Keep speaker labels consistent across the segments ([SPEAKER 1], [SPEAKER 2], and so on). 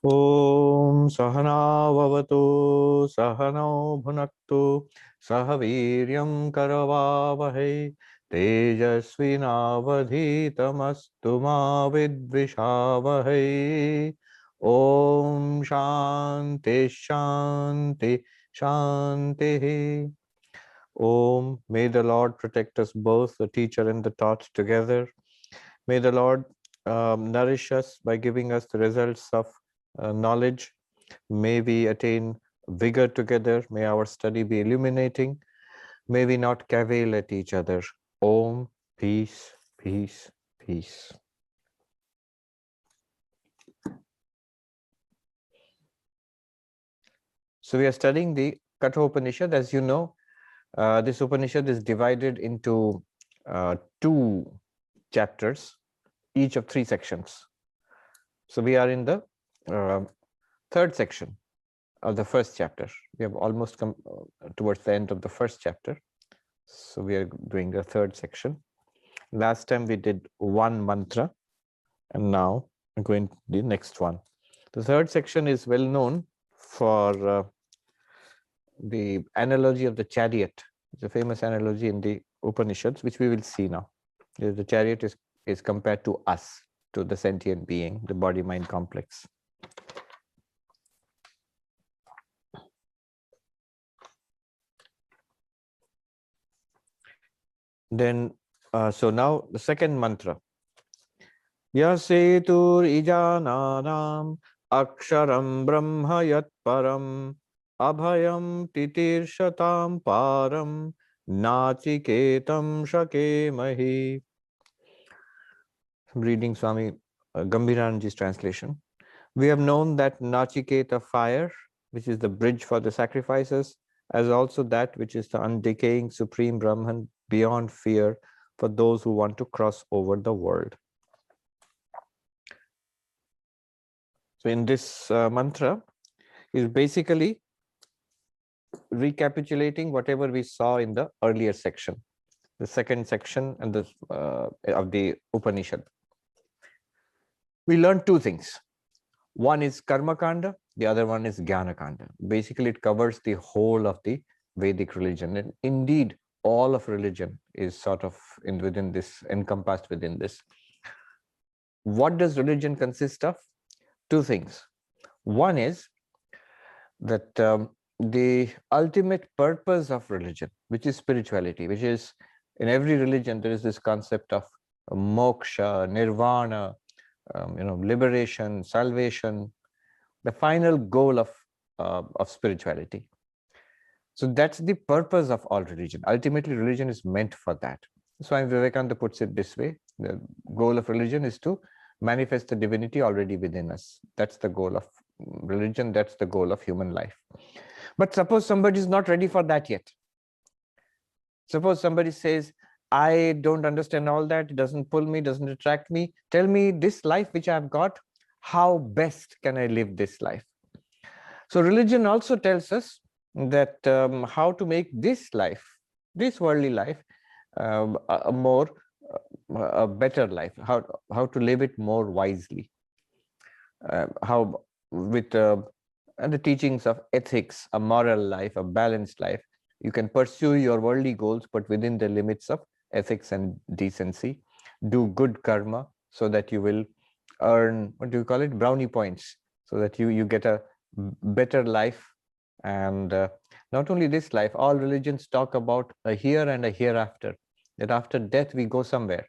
[SPEAKER 1] Om Sahana Vavatu Sahano Bhunaktu Sahaviryam Karavavahe Tejasvinavadhitamastu ma vidvishavahe. Om Shanti Shanti Shanti. Om, may the Lord protect us both, the teacher and the taught together. May the Lord nourish us by giving us the results of knowledge. May we attain vigor together. May our study be illuminating. May we not cavil at each other. Om, peace, peace, peace. So we are studying the Katha Upanishad. As you know, this Upanishad is divided into two chapters, each of 3 sections. So we are in the third section of the first chapter. We have almost come towards the end of the first chapter. So we are doing the third section. Last time we did one mantra, and now I'm going to the next one. The third section is well known for the analogy of the chariot. It's a famous analogy in the Upanishads, which we will see now. The chariot is compared to us, to the sentient being, the body-mind complex. Then, so now the second mantra. Yasetur ijananam aksharam brahma yat param abhayam titirshatam param nachiketam shakemahi. I'm reading Swami Gambhiranji's translation. We have known that Nachiketa fire, which is the bridge for the sacrifices, as also that which is the undecaying supreme Brahman beyond fear for those who want to cross over the world. So in this mantra is basically recapitulating whatever we saw in the earlier section, the second section and the of the Upanishad. We learned two things. One is Karma Kanda, the other one is Jnana Kanda. Basically, it covers the whole of the Vedic religion. And indeed, all of religion is sort of within this, encompassed within this. What does religion consist of? Two things. One is that the ultimate purpose of religion, which is spirituality, which is in every religion, there is this concept of moksha, nirvana, liberation, salvation, the final goal of spirituality. So that's the purpose of all religion. Ultimately, religion is meant for that. Swami Vivekananda puts it this way: the goal of religion is to manifest the divinity already within us. That's the goal of religion. That's the goal of human life. But suppose somebody is not ready for that yet. Suppose somebody says, I don't understand all that, it doesn't pull me, doesn't attract me. Tell me this life which I've got, how best can I live this life? So religion also tells us that how to make this life, this worldly life, a better life, how to live it more wisely, how with the teachings of ethics, a moral life, a balanced life, you can pursue your worldly goals, but within the limits of ethics and decency. Do good karma so that you will earn, what do you call it, brownie points, so that you get a better life. And not only this life, all religions talk about a here and a hereafter, that after death we go somewhere.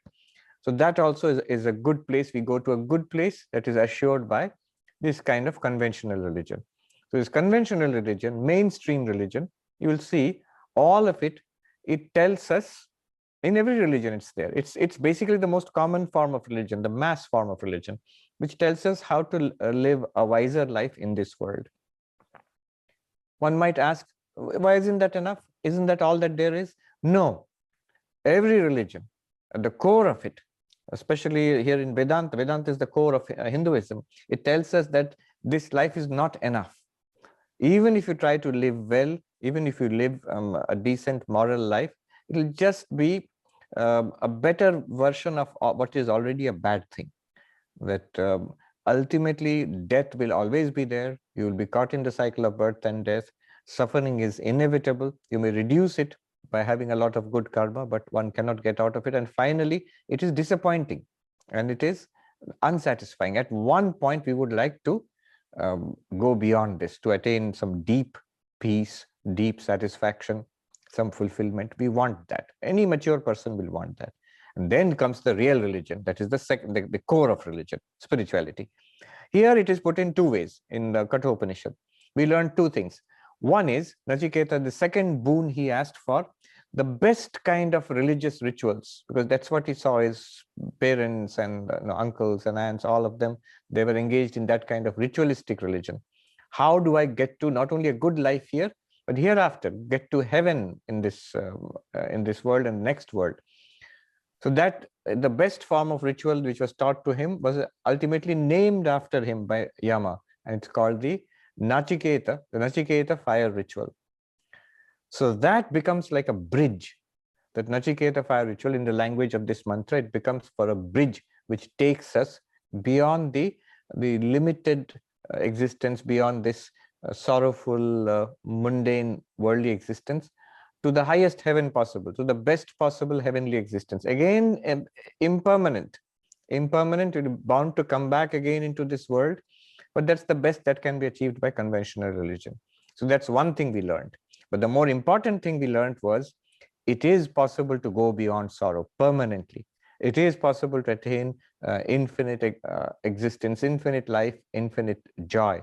[SPEAKER 1] So that also is a good place. We go to a good place that is assured by this kind of conventional religion. So this conventional religion, mainstream religion, you will see all of it, it tells us, in every religion it's there. It's basically the most common form of religion, the mass form of religion, which tells us how to live a wiser life in this world. One might ask, why isn't that enough? Isn't that all that there is? No. Every religion, at the core of it, especially here in Vedanta, Vedanta is the core of Hinduism. It tells us that this life is not enough. Even if you try to live well, even if you live a decent moral life, it will just be a better version of what is already a bad thing. That ultimately death will always be there. You will be caught in the cycle of birth and death. Suffering is inevitable. You may reduce it by having a lot of good karma, but one cannot get out of it. And finally, it is disappointing and it is unsatisfying. At one point, we would like to go beyond this, to attain some deep peace, deep satisfaction, some fulfillment. We want that. Any mature person will want that. And then comes the real religion. That is the core of religion, spirituality. Here it is put in two ways in the Katha Upanishad. We learn two things. One is, Nachiketa, the second boon he asked for, the best kind of religious rituals, because that's what he saw his parents and uncles and aunts, all of them, they were engaged in that kind of ritualistic religion. How do I get to not only a good life here, but hereafter, get to heaven in this world and next world? So that the best form of ritual which was taught to him was ultimately named after him by Yama, and it's called the Nachiketa fire ritual. So that becomes like a bridge. That Nachiketa fire ritual, in the language of this mantra, it becomes for a bridge which takes us beyond the limited existence, beyond this sorrowful, mundane, worldly existence, to the highest heaven possible, to the best possible heavenly existence. Again, impermanent, it is bound to come back again into this world, but that's the best that can be achieved by conventional religion. So that's one thing we learned. But the more important thing we learned was, it is possible to go beyond sorrow permanently. It is possible to attain infinite existence, infinite life, infinite joy.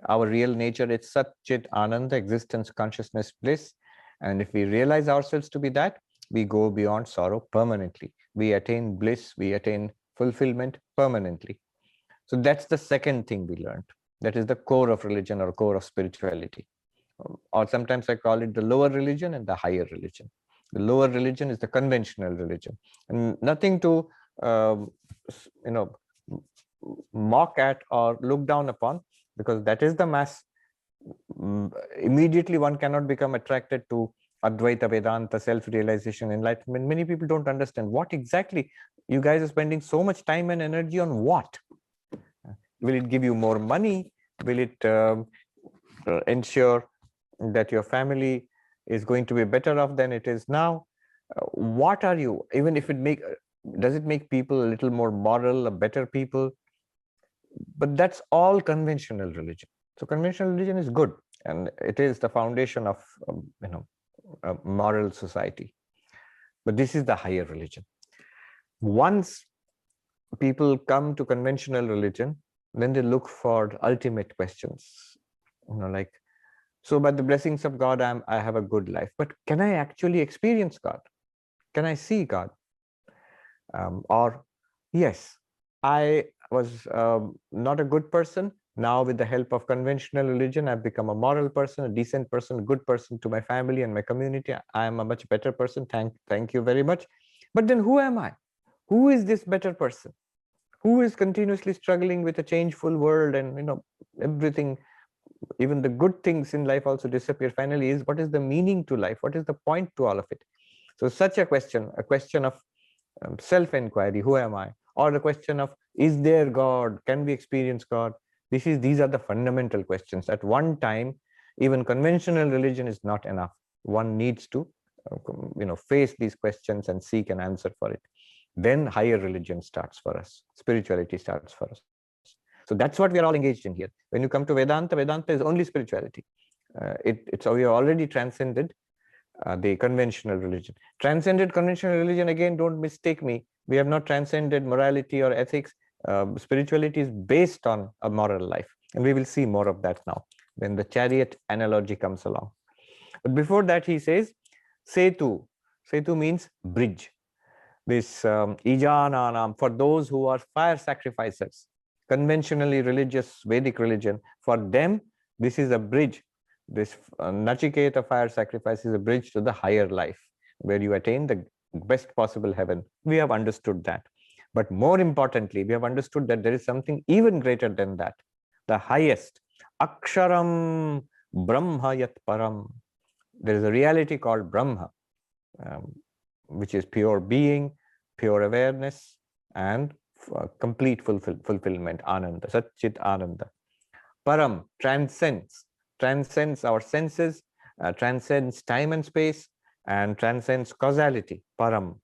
[SPEAKER 1] Our real nature is Sat-Chit Ananda, existence, consciousness, bliss. And if we realize ourselves to be that, we go beyond sorrow permanently. We attain bliss, we attain fulfillment permanently. So that's the second thing we learned. That is the core of religion or core of spirituality. Or sometimes I call it the lower religion and the higher religion. The lower religion is the conventional religion, and nothing to mock at or look down upon, because that is the mass. Immediately one cannot become attracted to Advaita, Vedanta, self-realization, enlightenment. Many people don't understand what exactly you guys are spending so much time and energy on. What will it give you? More money? Will it ensure that your family is going to be better off than it is now? What are you? Even if does it make people a little more moral, a better people? But that's all conventional religion. So conventional religion is good, and it is the foundation of a moral society. But this is the higher religion. Once people come to conventional religion, then they look for ultimate questions, like, so by the blessings of God, I have a good life. But can I actually experience God? Can I see God? Or, yes, I was not a good person. Now, with the help of conventional religion, I've become a moral person, a decent person, a good person to my family and my community. I am a much better person. Thank you very much. But then who am I? Who is this better person? Who is continuously struggling with a changeful world, and everything, even the good things in life also disappear finally? Is what is the meaning to life? What is the point to all of it? So such a question of self-inquiry, who am I? Or the question of, is there God? Can we experience God? These are the fundamental questions. At one time, even conventional religion is not enough. One needs to face these questions and seek an answer for it. Then higher religion starts for us. Spirituality starts for us. So that's what we are all engaged in here. When you come to Vedanta, Vedanta is only spirituality. We have already transcended the conventional religion. Transcended conventional religion, again, don't mistake me. We have not transcended morality or ethics. Spirituality is based on a moral life. And we will see more of that now when the chariot analogy comes along. But before that, he says, Setu. Setu means bridge. This Ijananam, for those who are fire sacrificers, conventionally religious Vedic religion, for them, this is a bridge. This Nachiketa fire sacrifice is a bridge to the higher life, where you attain the best possible heaven. We have understood that. But more importantly, we have understood that there is something even greater than that. The highest, Aksharam Brahma Yat Param. There is a reality called Brahma, which is pure being, pure awareness, and complete fulfillment, Ananda, Satchit Ananda. Param transcends our senses, transcends time and space, and transcends causality. Param.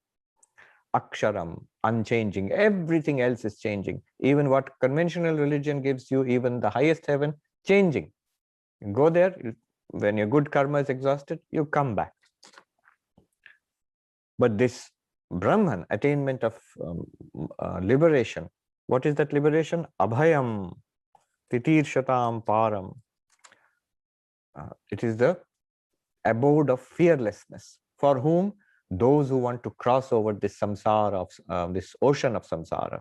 [SPEAKER 1] Aksharam, unchanging. Everything else is changing. Even what conventional religion gives you, even the highest heaven, changing. You go there, when your good karma is exhausted, you come back. But this Brahman, attainment of liberation, what is that liberation? Abhayam, titir param. It is the abode of fearlessness. For whom? Those who want to cross over this samsara, of this ocean of samsara,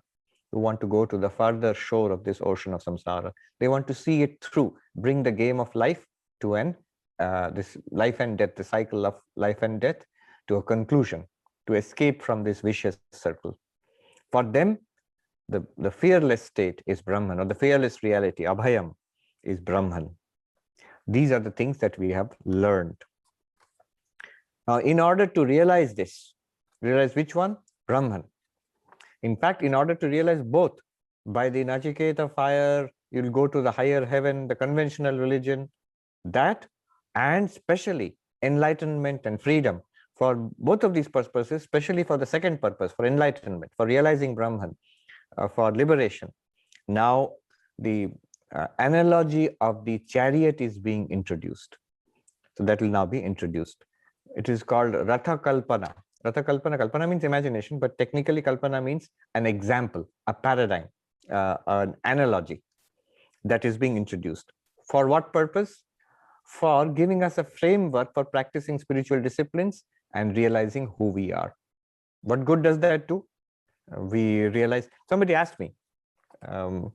[SPEAKER 1] who want to go to the further shore of this ocean of samsara. They want to see it through, bring the game of life to an this life and death, the cycle of life and death, to a conclusion, to escape from this vicious circle. For them, the fearless state is Brahman, or the fearless reality, Abhayam, is Brahman. These are the things that we have learned. Now, in order to realize this, realize which one? Brahman. In fact, in order to realize both, by the Nachiketa fire, you'll go to the higher heaven, the conventional religion, that, and especially enlightenment and freedom. For both of these purposes, especially for the second purpose, for enlightenment, for realizing Brahman, for liberation. Now, the analogy of the chariot is being introduced. So that will now be introduced. It is called Ratha Kalpana. Ratha Kalpana, Kalpana means imagination, but technically Kalpana means an example, a paradigm, an analogy that is being introduced. For what purpose? For giving us a framework for practicing spiritual disciplines and realizing who we are. What good does that do? We realize, somebody asked me a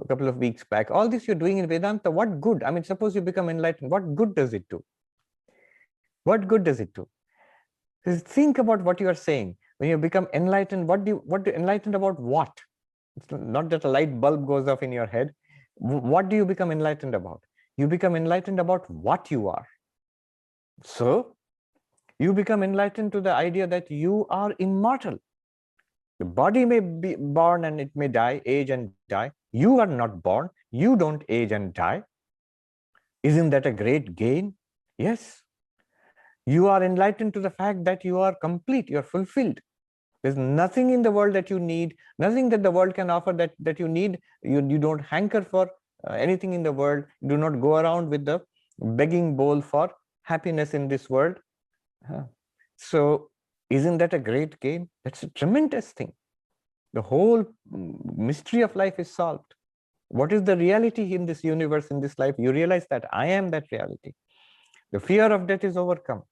[SPEAKER 1] couple of weeks back, all this you're doing in Vedanta, what good? I mean, suppose you become enlightened, what good does it do? What good does it do? Just think about what you are saying. When you become enlightened, what do enlightened about what? It's not that a light bulb goes off in your head. What do you become enlightened about? You become enlightened about what you are. So you become enlightened to the idea that you are immortal. The body may be born and it may die, age and die. You are not born. You don't age and die. Isn't that a great gain? Yes. You are enlightened to the fact that you are complete, you are fulfilled. There's nothing in the world that you need, nothing that the world can offer that you need. You don't hanker for anything in the world. You do not go around with the begging bowl for happiness in this world. So isn't that a great gain? That's a tremendous thing. The whole mystery of life is solved. What is the reality in this universe, in this life? You realize that I am that reality. The fear of death is overcome.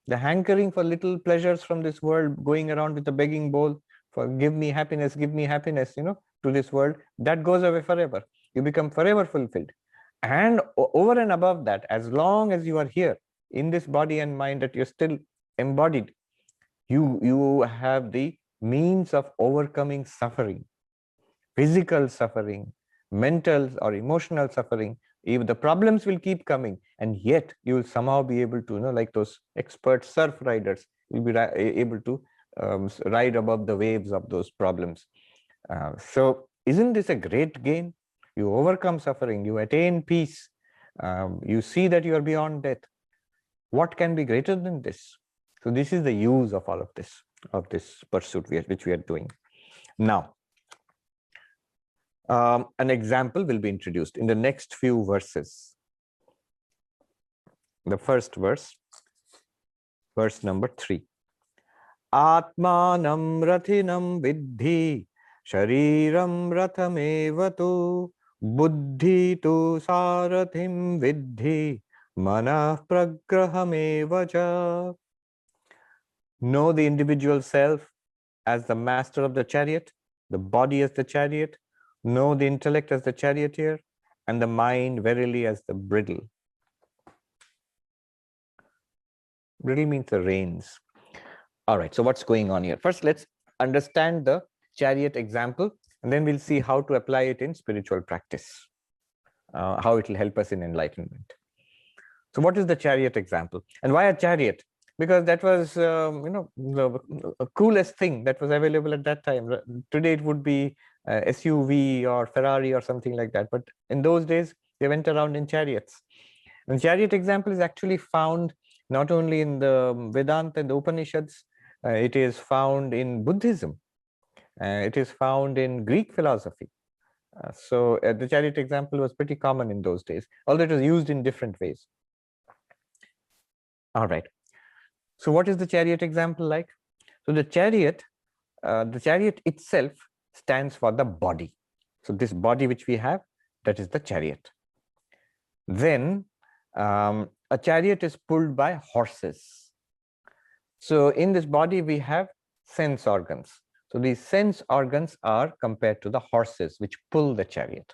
[SPEAKER 1] The hankering for little pleasures from this world, going around with a begging bowl for give me happiness, to this world, that goes away forever. You become forever fulfilled. And over and above that, as long as you are here in this body and mind, that you're still embodied, you have the means of overcoming suffering, physical suffering, mental or emotional suffering. Even the problems will keep coming, and yet you will somehow be able to, like those expert surf riders, you'll be able to ride above the waves of those problems. So isn't this a great gain? You overcome suffering, you attain peace, you see that you are beyond death. What can be greater than this? So this is the use of all of this pursuit which we are doing. Now, an example will be introduced in the next few verses. The first verse, verse number 3. Atmanam rathinam vidhi, shariram rathamevatu, buddhi tu sarathim vidhi, manah pragrahamevacha. Know the individual self as the master of the chariot, the body as the chariot. Know the intellect as the charioteer, and the mind verily as the bridle. Bridle means the reins. All right, so what's going on here? First, let's understand the chariot example, and then we'll see how to apply it in spiritual practice, how it will help us in enlightenment. So what is the chariot example? And why a chariot? because that was the coolest thing that was available at that time. Today it would be SUV or Ferrari or something like that, but in those days they went around in chariots. And chariot example is actually found not only in the Vedanta and the Upanishads, it is found in Buddhism, it is found in Greek philosophy. So the chariot example was pretty common in those days, although it was used in different ways. All right. So what is the chariot example like? So the chariot itself stands for the body. So this body which we have, that is the chariot. Then a chariot is pulled by horses. So in this body we have sense organs. So these sense organs are compared to the horses which pull the chariot.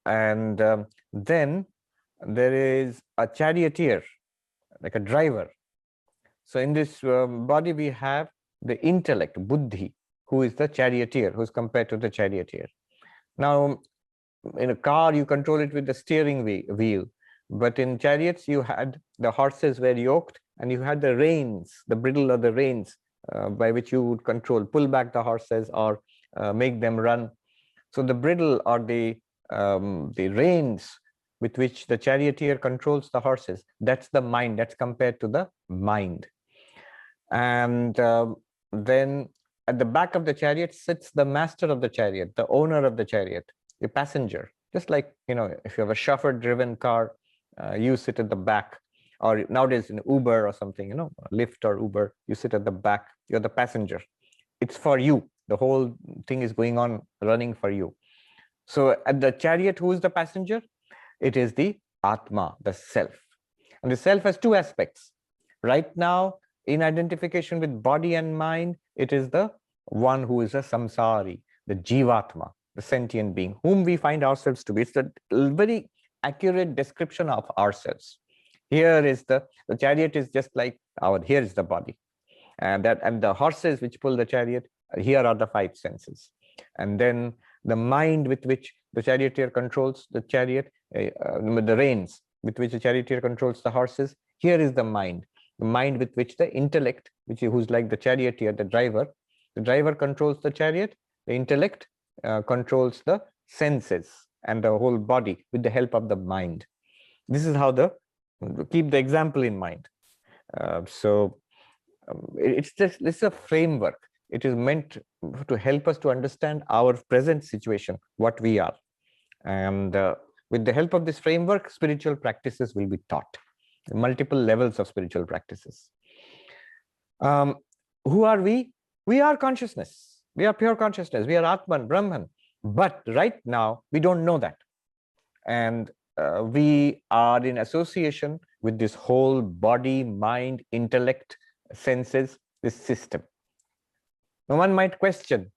[SPEAKER 1] Then there is a charioteer, like a driver. So in this body we have the intellect, buddhi, who is the charioteer, who is compared to the charioteer. Now, in a car, you control it with the steering wheel, but in chariots, you had the horses were yoked, and you had the reins, the bridle or the reins, by which you would control, pull back the horses or make them run. So the bridle or the reins with which the charioteer controls the horses, that's the mind, that's compared to the mind. And then at the back of the chariot sits the master of the chariot, the owner of the chariot, the passenger. Just like, if you have a chauffeur-driven car, you sit at the back, or nowadays in Uber or something, Lyft or Uber, you sit at the back, you're the passenger. It's for you. The whole thing is going on, running for you. So at the chariot, who is the passenger? It is the Atma, the self. And the self has two aspects. Right now, in identification with body and mind, it is the one who is a samsari, the jivatma, the sentient being, whom we find ourselves to be. It's a very accurate description of ourselves. Here is the chariot is just like here is the body. And the horses which pull the chariot, here are the five senses. And then the mind with which the charioteer controls the chariot, the reins with which the charioteer controls the horses, here is the mind with which the intellect, who's like the charioteer, the driver controls the chariot, the intellect controls the senses and the whole body with the help of the mind. This is how keep the example in mind. It's a framework. It is meant to help us to understand our present situation, what we are. And with the help of this framework, spiritual practices will be taught. Multiple levels of spiritual practices. Who are we? We are consciousness. We are pure consciousness. We are Atman, Brahman. But right now, we don't know that. And we are in association with this whole body, mind, intellect, senses, this system. Now, one might question,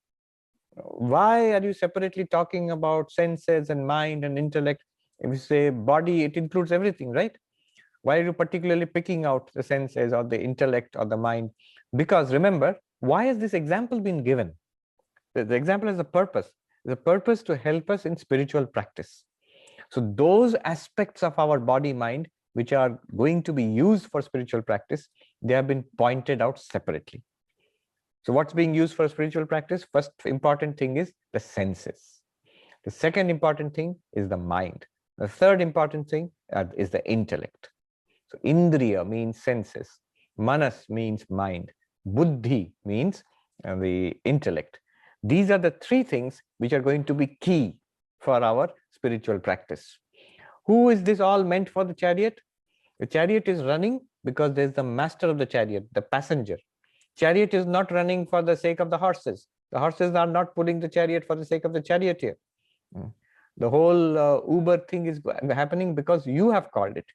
[SPEAKER 1] why are you separately talking about senses and mind and intellect? If you say body, it includes everything, right? Why are you particularly picking out the senses or the intellect or the mind? Because remember, why has this example been given? The example has a purpose. The purpose to help us in spiritual practice. So those aspects of our body mind which are going to be used for spiritual practice, they have been pointed out separately. So what's being used for spiritual practice? First important thing is the senses. The second important thing is the mind. The third important thing is the intellect. So indriya means senses, manas means mind, buddhi means the intellect. These are the three things which are going to be key for our spiritual practice. Who is this all meant for? The chariot? The chariot is running because there's the master of the chariot, the passenger. Chariot is not running for the sake of the horses. The horses are not pulling the chariot for the sake of the charioteer. The whole Uber thing is happening because you have called it.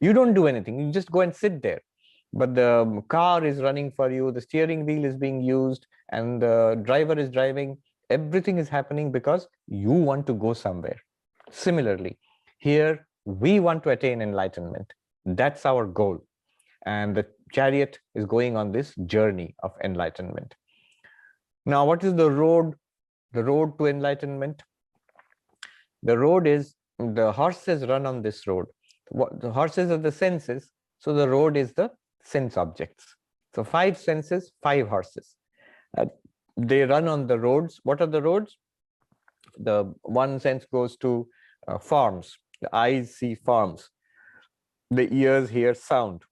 [SPEAKER 1] You don't do anything. You just go and sit there. But the car is running for you. The steering wheel is being used and the driver is driving. Everything is happening because you want to go somewhere. Similarly, here we want to attain enlightenment. That's our goal. And the chariot is going on this journey of enlightenment. Now, what is the road? The road to enlightenment? The road is, the horses run on this road. The horses are the senses, So the road is the sense objects. So 5 senses, 5 horses. They run on the roads. What are the roads? The one sense goes to forms. The eyes see forms. The ears hear sound.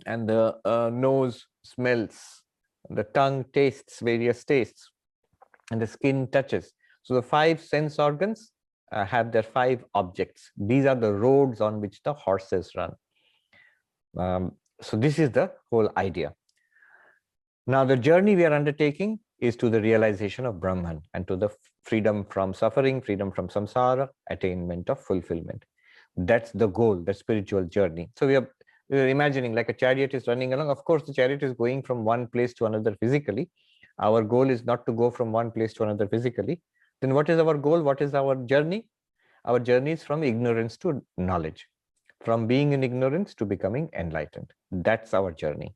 [SPEAKER 1] And the nose smells. The tongue tastes various tastes. And the skin touches. So the 5 sense organs have their 5 objects. These are the roads on which the horses run. So this is the whole idea. Now the journey we are undertaking is to the realization of Brahman and to the freedom from suffering, freedom from samsara, attainment of fulfillment. That's the goal, the spiritual journey. So we are imagining like a chariot is running along. Of course, the chariot is going from one place to another physically. Our goal is not to go from one place to another physically. Then what is our goal? What is our journey? Our journey is from ignorance to knowledge, from being in ignorance to becoming enlightened. That's our journey.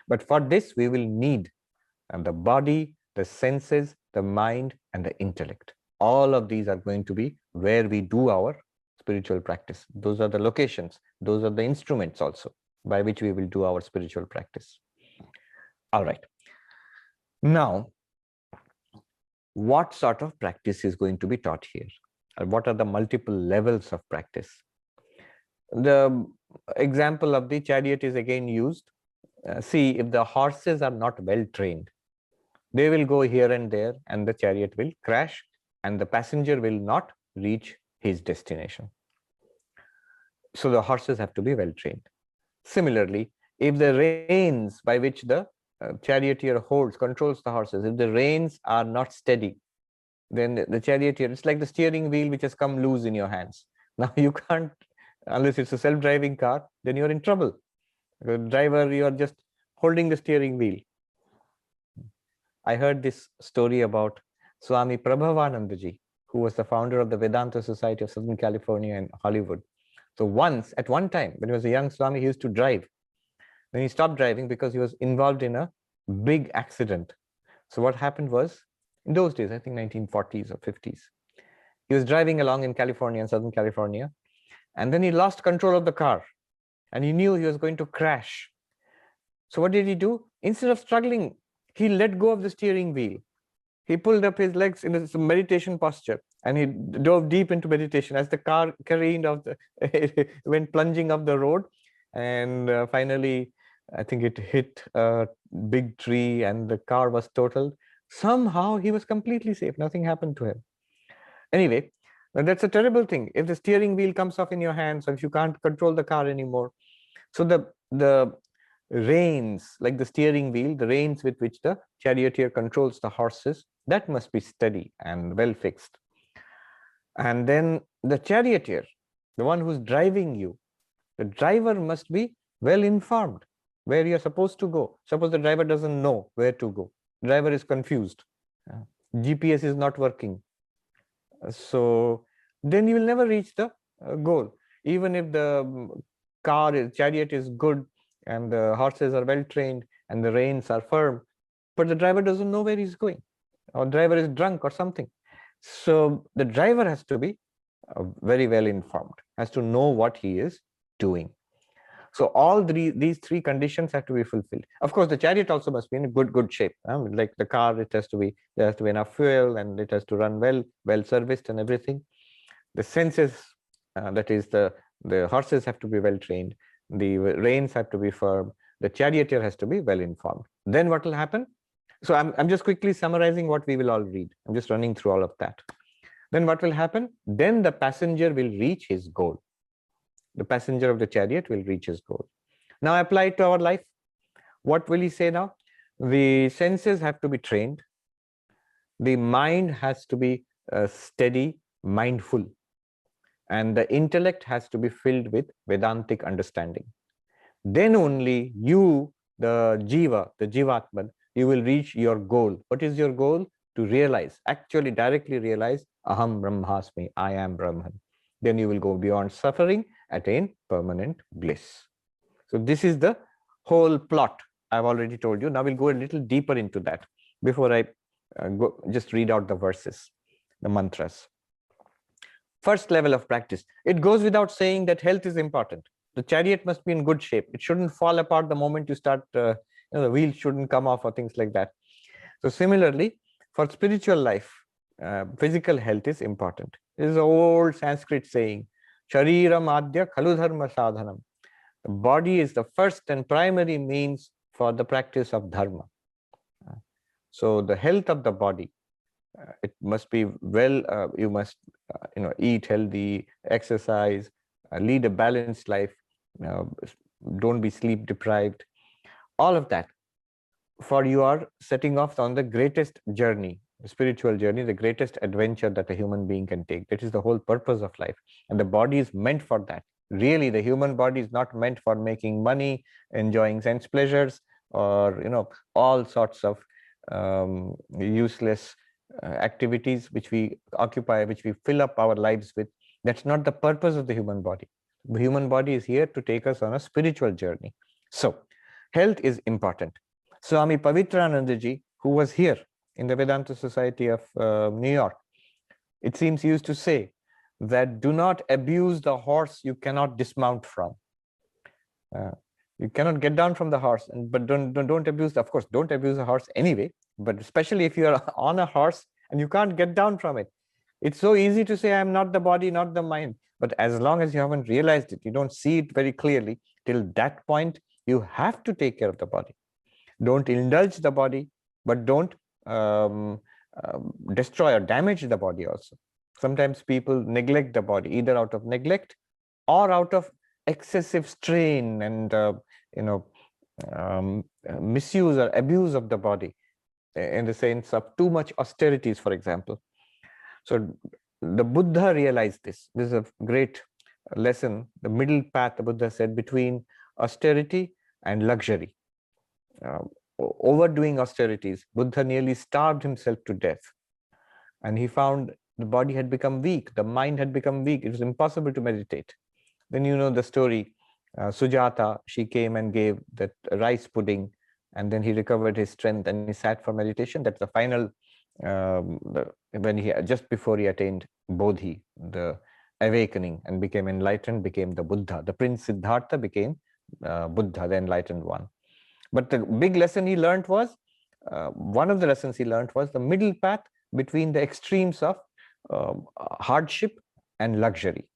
[SPEAKER 1] But for this, we will need the body, the senses, the mind, and the intellect. All of these are going to be where we do our spiritual practice. Those are the locations. Those are the instruments also by which we will do our spiritual practice. All right. Now, what sort of practice is going to be taught here? What are the multiple levels of practice? The example of the chariot is again used. See, if the horses are not well trained, they will go here and there and the chariot will crash and the passenger will not reach his destination. So the horses have to be well trained. Similarly, if the reins by which the charioteer controls the horses, if the reins are not steady, then the charioteer, it's like the steering wheel which has come loose in your hands. Now you can't, unless it's a self-driving car, then you're in trouble. The driver, you are just holding the steering wheel. I heard this story about Swami Prabhavananda, who was the founder of the Vedanta Society of Southern California and Hollywood. So at one time, when he was a young Swami, he used to drive. Then he stopped driving because he was involved in a big accident. So what happened was, in those days, I think 1940s or 50s, he was driving along in California, in Southern California, and then he lost control of the car. And he knew he was going to crash. So what did he do? Instead of struggling, he let go of the steering wheel. He pulled up his legs in a meditation posture and he dove deep into meditation as the car careened went plunging up the road. And finally, I think it hit a big tree and the car was totaled. Somehow he was completely safe. Nothing happened to him. Anyway, that's a terrible thing. If the steering wheel comes off in your hands, or if you can't control the car anymore. So the reins, like the steering wheel, the reins with which the charioteer controls the horses, that must be steady and well fixed. And then the charioteer, the one who's driving you, the driver must be well informed where you're supposed to go. Suppose the driver doesn't know where to go. The driver is confused. GPS is not working. So then you will never reach the goal. Even if the chariot is good and the horses are well trained and the reins are firm, but the driver doesn't know where he's going, or the driver is drunk or something. So the driver has to be very well informed, has to know what he is doing. So all these three conditions have to be fulfilled. Of course, the chariot also must be in good shape. Like the car, there has to be enough fuel and it has to run well serviced and everything. The senses, that is the horses have to be well trained. The reins have to be firm. The charioteer has to be well informed. Then what will happen? So I'm just quickly summarizing what we will all read. I'm just running through all of that. Then what will happen? Then the passenger will reach his goal. The passenger of the chariot will reach his goal. Now apply it to our life. What will he say now? The senses have to be trained. The mind has to be steady, mindful. And the intellect has to be filled with Vedantic understanding. Then only you, the Jiva, the Jivatman, you will reach your goal. What is your goal? To realize, actually directly realize, Aham Brahmasmi, I am Brahman. Then you will go beyond suffering, attain permanent bliss. So this is the whole plot I've already told you. Now we'll go a little deeper into that before I just read out the verses, the mantras. First level of practice. It goes without saying that health is important. The chariot must be in good shape. It shouldn't fall apart the moment you start, the wheels shouldn't come off or things like that. So similarly, for spiritual life, physical health is important. This is an old Sanskrit saying, Shariram Adya Khalu Dharma Sadhanam. The body is the first and primary means for the practice of dharma. So the health of the body, it must be well, you must eat healthy, exercise, lead a balanced life, don't be sleep deprived, all of that. For you are setting off on the greatest journey, the spiritual journey, the greatest adventure that a human being can take. That is the whole purpose of life. And the body is meant for that. Really, the human body is not meant for making money, enjoying sense pleasures, or all sorts of useless activities which we occupy, which we fill up our lives with. That's not the purpose of the human body. The human body is here to take us on a spiritual journey. So health is important. Swami Pavitrananda ji, who was here in the Vedanta Society of New York, it seems he used to say that do not abuse the horse you cannot dismount from. You cannot get down from the horse, but don't abuse, of course, don't abuse a horse anyway, but especially if you are on a horse and you can't get down from it. It's so easy to say, I'm not the body, not the mind. But as long as you haven't realized it, you don't see it very clearly, till that point, you have to take care of the body. Don't indulge the body, but don't destroy or damage the body also. Sometimes people neglect the body, either out of neglect or out of excessive strain and misuse or abuse of the body, in the sense of too much austerities, for example. So the Buddha realized this. This is a great lesson, the middle path, the Buddha said, between austerity and luxury. Overdoing austerities, Buddha nearly starved himself to death. And he found the body had become weak, the mind had become weak. It was impossible to meditate. Then you know the story, Sujata, she came and gave that rice pudding, and then he recovered his strength and he sat for meditation. That's the final, when he, just before he attained Bodhi, the awakening, and became enlightened, became the Buddha. The Prince Siddhartha became Buddha, the enlightened one. But the big lesson he learned was, one of the lessons he learned was the middle path between the extremes of hardship and luxury.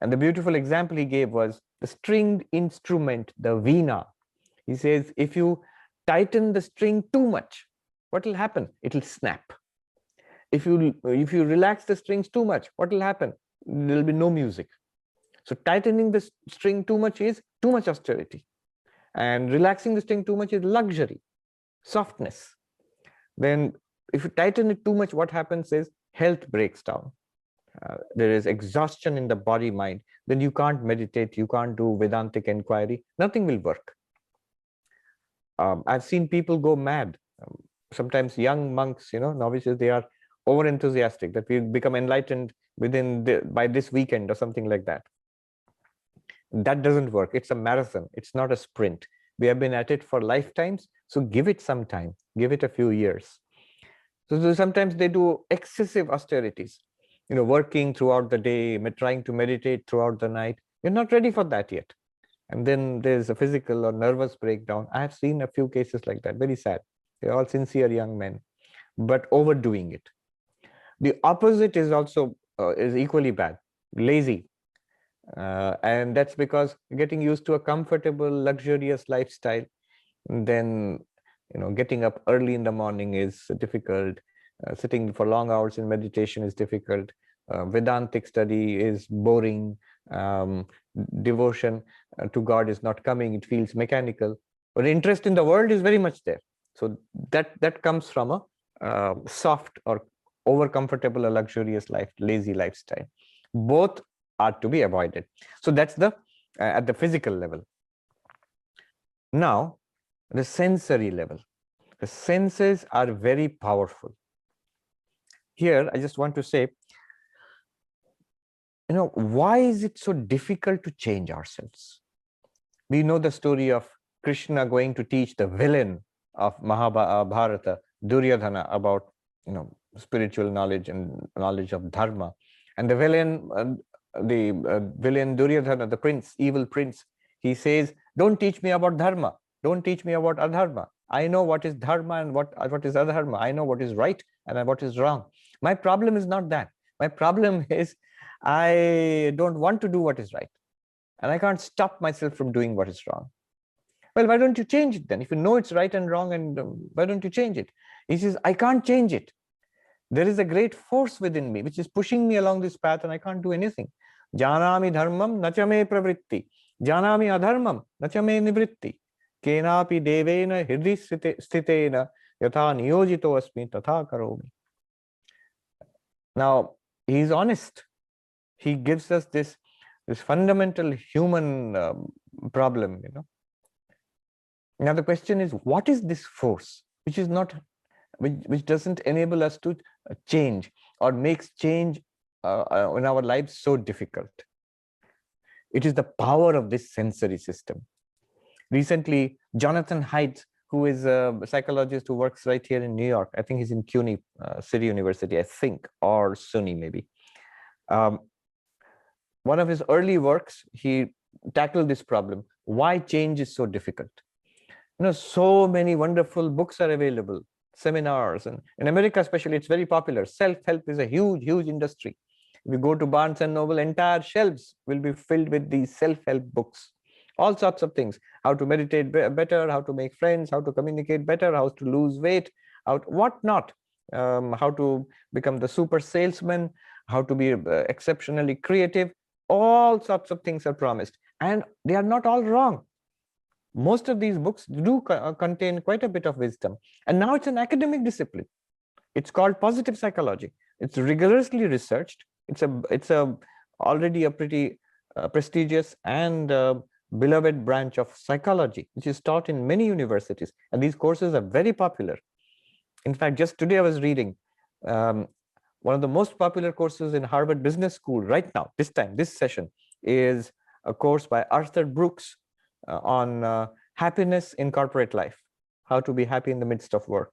[SPEAKER 1] And the beautiful example he gave was the stringed instrument, the veena. He says, if you tighten the string too much, what will happen? It will snap. If you relax the strings too much, what will happen? There will be no music. So tightening the string too much is too much austerity. And relaxing the string too much is luxury, softness. Then if you tighten it too much, what happens is health breaks down. There is exhaustion in the body mind. Then you can't meditate, you can't do Vedantic inquiry, nothing will work. I've seen people go mad. Sometimes young monks, novices, they are over enthusiastic that we become enlightened by this weekend or something like that. That doesn't work. It's a marathon. It's not a sprint. We have been at it for lifetimes. So give it some time, give it a few years. So sometimes they do excessive austerities, working throughout the day, trying to meditate throughout the night. You're not ready for that yet. And then there's a physical or nervous breakdown. I have seen a few cases like that, very sad. They're all sincere young men, but overdoing it. The opposite is also is equally bad, lazy. And that's because getting used to a comfortable, luxurious lifestyle. And then, getting up early in the morning is difficult. Sitting for long hours in meditation is difficult. Vedantic study is boring. Devotion to God is not coming. It feels mechanical. But interest in the world is very much there. So that comes from a soft or over comfortable or luxurious life, lazy lifestyle. Both are to be avoided. So that's the at the physical level. Now, the sensory level. The senses are very powerful. Here, I just want to say, why is it so difficult to change ourselves? We know the story of Krishna going to teach the villain of Mahabharata, Duryodhana, about spiritual knowledge and knowledge of dharma. And the villain villain Duryodhana, the prince, evil prince, he says, don't teach me about dharma, don't teach me about adharma. I know what is dharma and what is adharma. I know what is right and what is wrong. My problem is not that. My problem is I don't want to do what is right, and I can't stop myself from doing what is wrong. Well, why don't you change it then? If you know it's right and wrong, and why don't you change it? He says, I can't change it. There is a great force within me which is pushing me along this path, and I can't do anything. Janami dharmam nachame pravritti, janami adharmam nachame nivritti, kenapi devena hridhi sthitena yatha niyojito asmi tatha karomi. Now, he is honest. He gives us this fundamental human problem, Now the question is, what is this force which is not, which doesn't enable us to change or makes change in our lives so difficult? It is the power of this sensory system. Recently, Jonathan Haidt, who is a psychologist who works right here in New York, I think he's in CUNY, City University, I think, or SUNY maybe. One of his early works, he tackled this problem. Why change is so difficult? So many wonderful books are available, seminars, and in America especially, it's very popular. Self-help is a huge, huge industry. If you go to Barnes and Noble, entire shelves will be filled with these self-help books. All sorts of things: how to meditate better, how to make friends, how to communicate better, how to lose weight, what not, how to become the super salesman, how to be exceptionally creative. All sorts of things are promised, and they are not all wrong. Most of these books do contain quite a bit of wisdom, and now it's an academic discipline. It's called positive psychology. It's rigorously researched. It's already a pretty prestigious and beloved branch of psychology, which is taught in many universities, and these courses are very popular. In fact, just today I was reading one of the most popular courses in Harvard Business School right now, this session, is a course by Arthur Brooks on happiness in corporate life, how to be happy in the midst of work.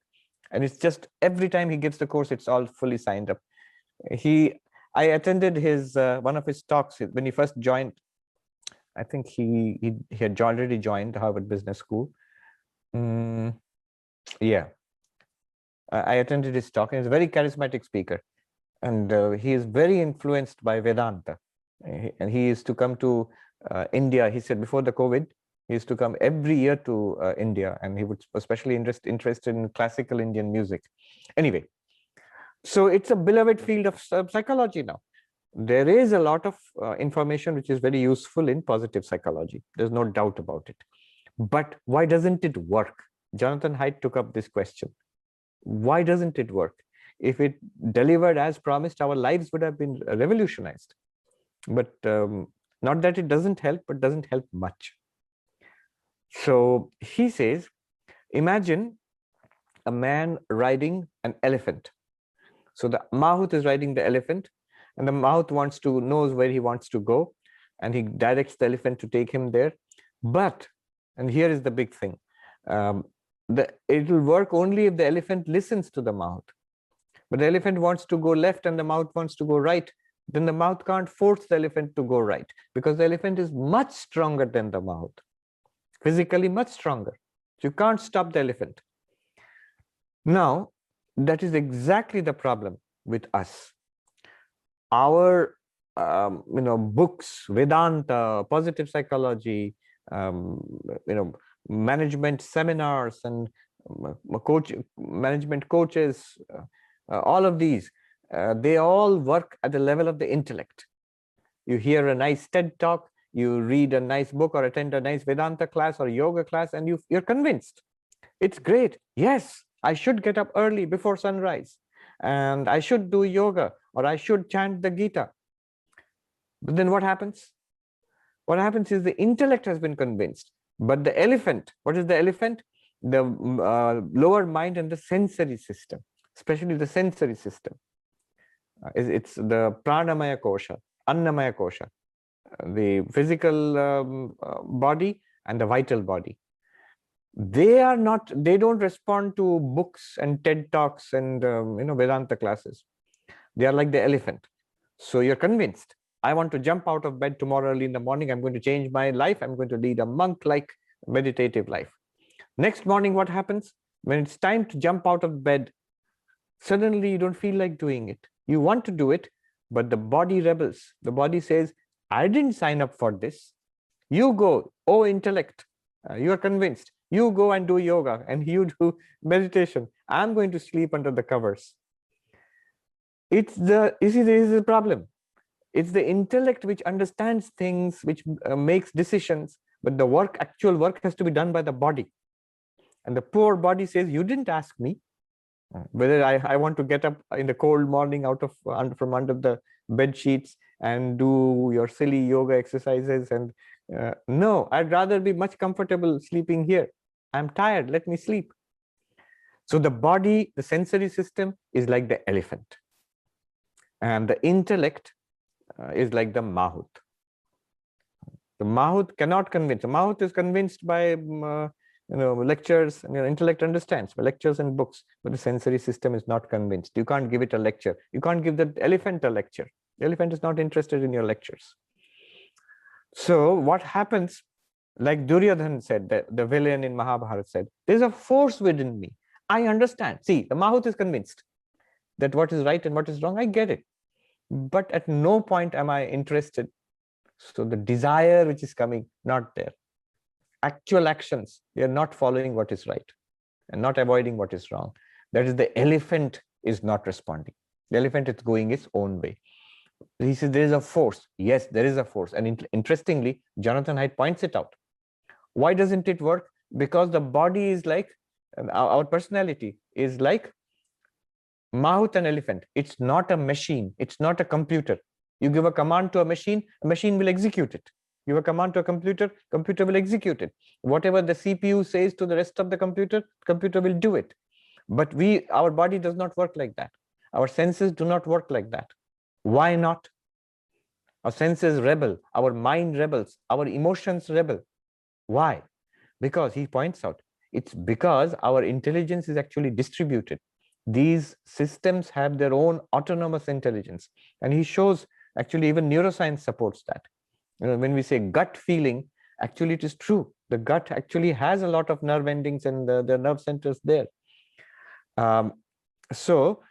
[SPEAKER 1] And it's just, every time he gives the course, it's all fully signed up. I attended his one of his talks when he first joined. I think he had already joined Harvard Business School. Yeah, I attended his talk, and he's a very charismatic speaker. And he is very influenced by Vedanta. And he used to come to India. He said before the COVID, he used to come every year to India, and he was especially interested in classical Indian music. Anyway, so it's a beloved field of psychology now. There is a lot of information which is very useful in positive psychology. There's no doubt about it. But why doesn't it work? Jonathan Haidt took up this question. Why doesn't it work? If it delivered as promised, our lives would have been revolutionized. But not that it doesn't help, but doesn't help much. So he says, imagine a man riding an elephant. So the Mahout is riding the elephant, and the Mahout knows where he wants to go, and he directs the elephant to take him there. But, and here is the big thing, it will work only if the elephant listens to the Mahout. But the elephant wants to go left and the Mahout wants to go right. Then the Mahout can't force the elephant to go right, because the elephant is much stronger than the Mahout, physically much stronger. So you can't stop the elephant. Now, that is exactly the problem with us. Our books, Vedanta, positive psychology, management seminars, and management coaches, all of these, they all work at the level of the intellect. You hear a nice TED talk, you read a nice book or attend a nice Vedanta class or yoga class, and you're convinced. It's great. Yes, I should get up early before sunrise, and I should do yoga, or I should chant the Gita. But then what happens? What happens is the intellect has been convinced, but the elephant, what is the elephant? The lower mind and the sensory system, especially the sensory system. It's the pranamaya kosha, annamaya kosha, the physical body and the vital body. They don't respond to books and TED talks and Vedanta classes. They are like the elephant. So you're convinced. I want to jump out of bed tomorrow early in the morning. I'm going to change my life. I'm going to lead a monk-like meditative life. Next morning, what happens? When it's time to jump out of bed, suddenly you don't feel like doing it. You want to do it, but the body rebels. The body says, I didn't sign up for this. You go, oh intellect, you are convinced. You go and do yoga and you do meditation. I'm going to sleep under the covers. You see, there is a problem. It's the intellect which understands things, which makes decisions, but the actual work has to be done by the body. And the poor body says, you didn't ask me whether I want to get up in the cold morning from under the bed sheets and do your silly yoga exercises. And no, I'd rather be much comfortable sleeping here. I'm tired, let me sleep. So the body, the sensory system is like the elephant. And the intellect is like the mahout. The mahout cannot convince. The mahout is convinced by lectures, and intellect understands by lectures and books, but the sensory system is not convinced. You can't give it a lecture. You can't give the elephant a lecture. The elephant is not interested in your lectures. So what happens, like Duryodhan said, the villain in Mahabharata said, there's a force within me. I understand. See, the mahout is convinced that what is right and what is wrong, I get it. But at no point am I interested. So the desire which is coming, not there. Actual actions, they are not following what is right and not avoiding what is wrong. That is, the elephant is not responding. The elephant is going its own way. He says there is a force. Yes, there is a force. And interestingly, Jonathan Haidt points it out. Why doesn't it work? Because the body is like, our personality is like mahout and elephant. It's not a machine. It's not a computer. You give a command to a machine will execute it. Give a command to a computer will execute it. Whatever the CPU says to the rest of the computer will do it. But our body does not work like that. Our senses do not work like that. Why not? Our senses rebel, our mind rebels, our emotions rebel. Why? Because he points out, it's because our intelligence is actually distributed. These systems have their own autonomous intelligence. And he shows, actually even neuroscience supports that. When we say gut feeling, actually it is true. The gut actually has a lot of nerve endings and the nerve centers there. So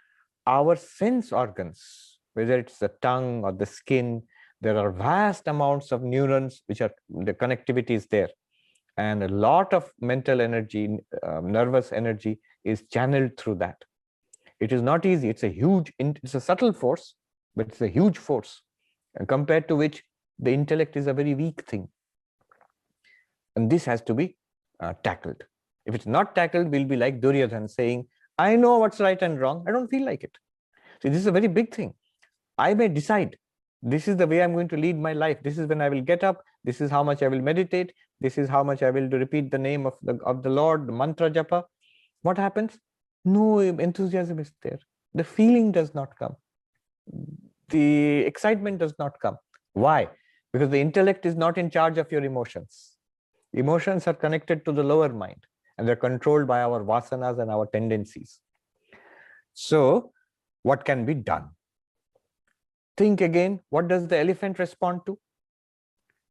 [SPEAKER 1] our sense organs, whether it's the tongue or the skin, there are vast amounts of neurons which are, the connectivity is there. And a lot of mental energy, nervous energy is channeled through that. It is not easy. It's a subtle force, but it's a huge force. And compared to which the intellect is a very weak thing. And this has to be tackled. If it's not tackled, we'll be like Duryodhan saying, I know what's right and wrong. I don't feel like it. So this is a very big thing. I may decide, this is the way I'm going to lead my life. This is when I will get up. This is how much I will meditate. This is how much I will repeat the name of the Lord, the mantra japa. What happens? No enthusiasm is there. The feeling does not come. The excitement does not come. Why? Because the intellect is not in charge of your emotions. Emotions are connected to the lower mind, and they're controlled by our vasanas and our tendencies. So what can be done? Think again, what does the elephant respond to?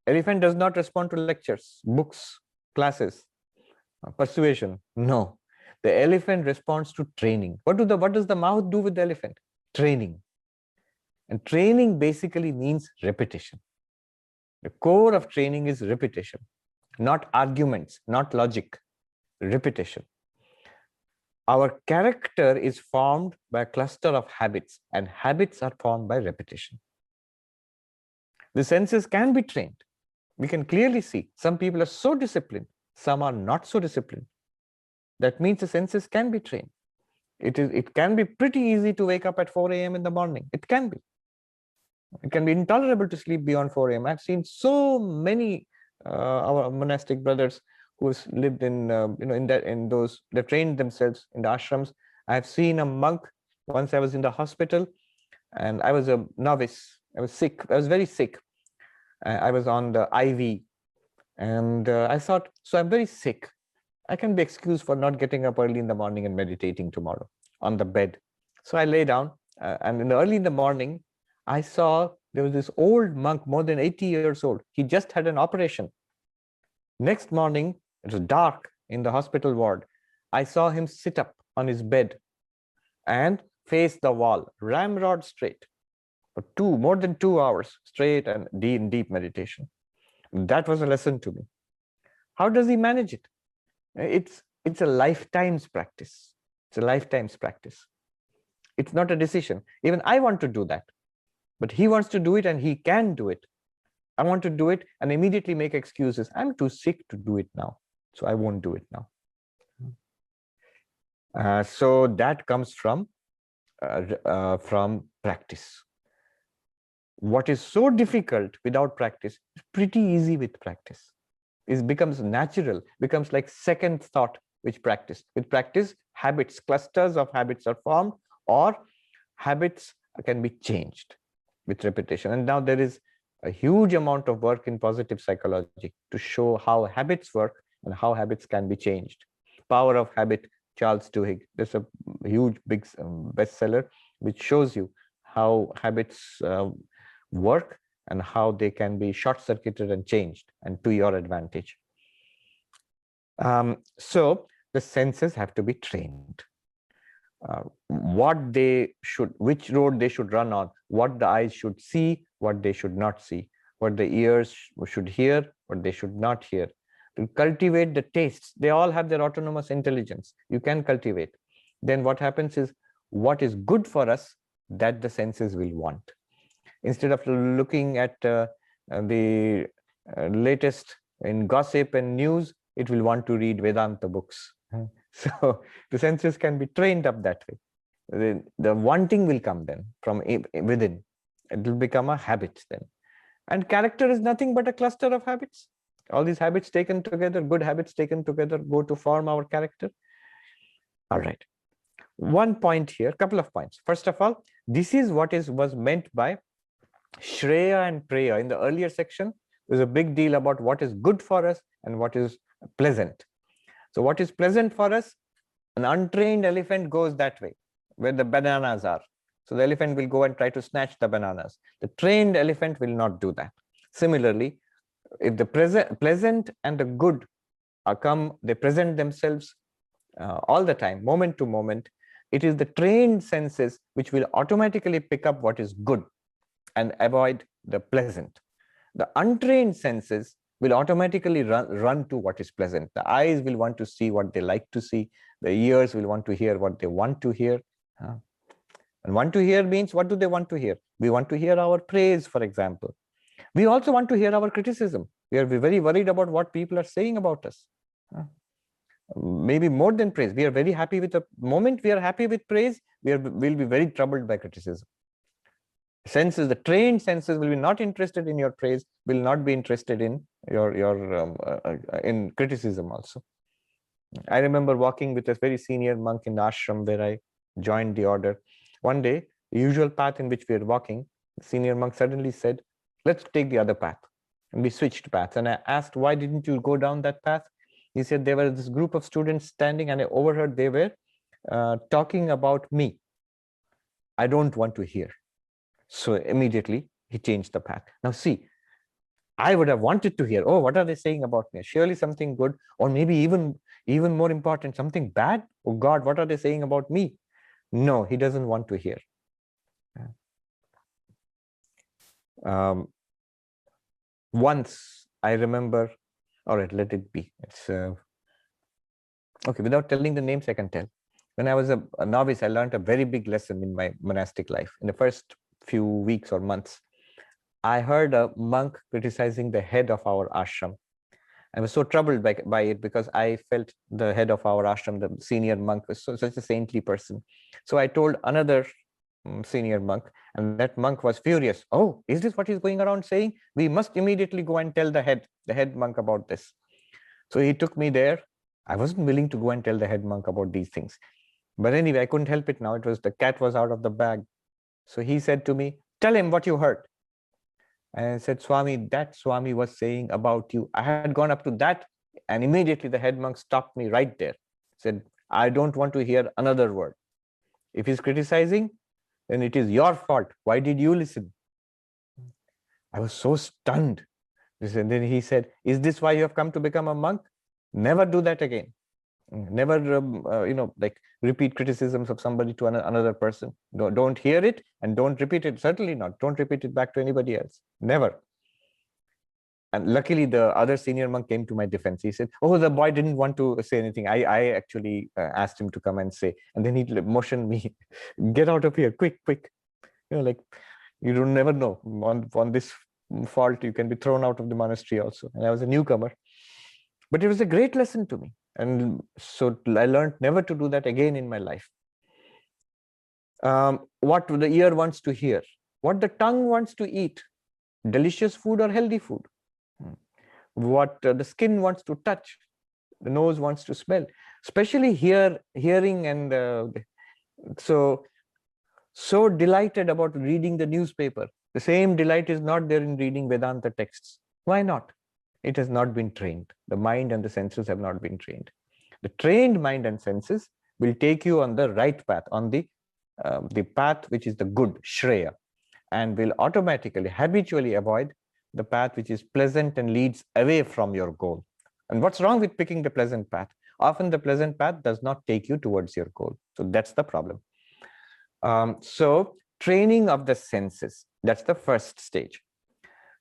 [SPEAKER 1] Elephant does not respond to lectures, books, classes, persuasion. No. The elephant responds to training. What does the mahout do with the elephant? Training. And training basically means repetition. The core of training is repetition, not arguments, not logic, repetition. Our character is formed by a cluster of habits, and habits are formed by repetition. The senses can be trained. We can clearly see some people are so disciplined, some are not so disciplined. That means the senses can be trained. It can be pretty easy to wake up at 4 a.m. in the morning. It can be. It can be intolerable to sleep beyond 4 a.m. I've seen so many our monastic brothers who lived in they've trained themselves in the ashrams. I've seen a monk. Once I was in the hospital, and I was a novice. I was sick. I was very sick. I was on the IV, and I thought, so I'm very sick. I can be excused for not getting up early in the morning and meditating tomorrow on the bed. So I lay down, and early in the morning, I saw There was this old monk, more than 80 years old. He just had an operation. Next morning, it was dark in the hospital ward. I saw him sit up on his bed and face the wall, ramrod straight, for more than 2 hours straight and deep meditation. That was a lesson to me. How does he manage it? It's a lifetime's practice. It's a lifetime's practice. It's not a decision. Even I want to do that, but he wants to do it and he can do it. I want to do it and immediately make excuses. I'm too sick to do it now, so I won't do it now. So that comes from practice. What is so difficult without practice is pretty easy with practice. It becomes natural, becomes like second thought with practice. With practice, habits, clusters of habits are formed, or habits can be changed with repetition. And now there is a huge amount of work in positive psychology to show how habits work and how habits can be changed. Power of Habit, Charles Duhigg. There's a huge, big bestseller which shows you how habits work and how they can be short-circuited and changed, and to your advantage. So the senses have to be trained. Which road they should run on, what the eyes should see, what they should not see, what the ears should hear, what they should not hear. To cultivate the tastes, they all have their autonomous intelligence. You can cultivate. Then what happens is, what is good for us, that the senses will want. Instead of looking at the latest in gossip and news, it will want to read Vedanta books. So the senses can be trained up that way. The wanting will come then from within. It will become a habit then. And character is nothing but a cluster of habits. All these habits taken together, good habits taken together, go to form our character. All right. One point here, couple of points. First of all, this is what was meant by Shreya and Preya. In the earlier section, there's a big deal about what is good for us and what is pleasant. So what is pleasant for us? An untrained elephant goes that way, where the bananas are. So the elephant will go and try to snatch the bananas. The trained elephant will not do that. Similarly, if the pleasant and the good they present themselves all the time, moment to moment, it is the trained senses which will automatically pick up what is good and avoid the pleasant. The untrained senses will automatically run to what is pleasant. The eyes will want to see what they like to see. The ears will want to hear what they want to hear. And want to hear means, what do they want to hear? We want to hear our praise, for example. We also want to hear our criticism. We are very worried about what people are saying about us. Maybe more than praise. We are very happy with the moment we are happy with praise, we'll be very troubled by criticism. Senses, the trained senses will be not interested in your praise, will not be interested in in criticism also. I remember walking with a very senior monk in the ashram where I joined the order. One day, the usual path in which we were walking, the senior monk suddenly said, let's take the other path. And we switched paths. And I asked, why didn't you go down that path? He said, there was this group of students standing and I overheard they were talking about me. I don't want to hear. So immediately he changed the path. Now see, I would have wanted to hear, oh, what are they saying about me? Surely something good, or maybe even more important, something bad. Oh God, what are they saying about me? No, he doesn't want to hear. Once I remember, all right, let it be. It's okay. Without telling the names, I can tell. When I was a novice, I learned a very big lesson in my monastic life. In the first few weeks or months, I heard a monk criticizing the head of our ashram. I was so troubled by it because I felt the head of our ashram, the senior monk, was such a saintly person. So I told another senior monk, and that monk was furious. Oh, is this what he's going around saying? We must immediately go and tell the head monk about this. So he took me there. I wasn't willing to go and tell the head monk about these things. But anyway, I couldn't help it now. It was the cat was out of the bag. So he said to me, tell him what you heard. And I said, Swami, that Swami was saying about you. I had gone up to that, and immediately the head monk stopped me right there. Said, I don't want to hear another word. If he's criticizing, then it is your fault. Why did you listen? I was so stunned. And then he said, is this why you have come to become a monk? Never do that again. Never, like repeat criticisms of somebody to another person. Don't hear it and don't repeat it. Certainly not. Don't repeat it back to anybody else. Never. And luckily, the other senior monk came to my defense. He said, oh, the boy didn't want to say anything. I actually asked him to come and say. And then he motioned me, get out of here, quick, quick. Like, you don't never know. On this fault, you can be thrown out of the monastery also. And I was a newcomer. But it was a great lesson to me. And so I learned never to do that again in my life. What the ear wants to hear, what the tongue wants to eat, delicious food or healthy food, what the skin wants to touch, the nose wants to smell, especially hearing. And so delighted about reading the newspaper. The same delight is not there in reading Vedanta texts. Why not? It has not been trained. The mind and the senses have not been trained. The trained mind and senses will take you on the right path, on the path which is the good, Shreya, and will automatically, habitually avoid the path which is pleasant and leads away from your goal. And what's wrong with picking the pleasant path? Often the pleasant path does not take you towards your goal. So that's the problem. So training of the senses, that's the first stage.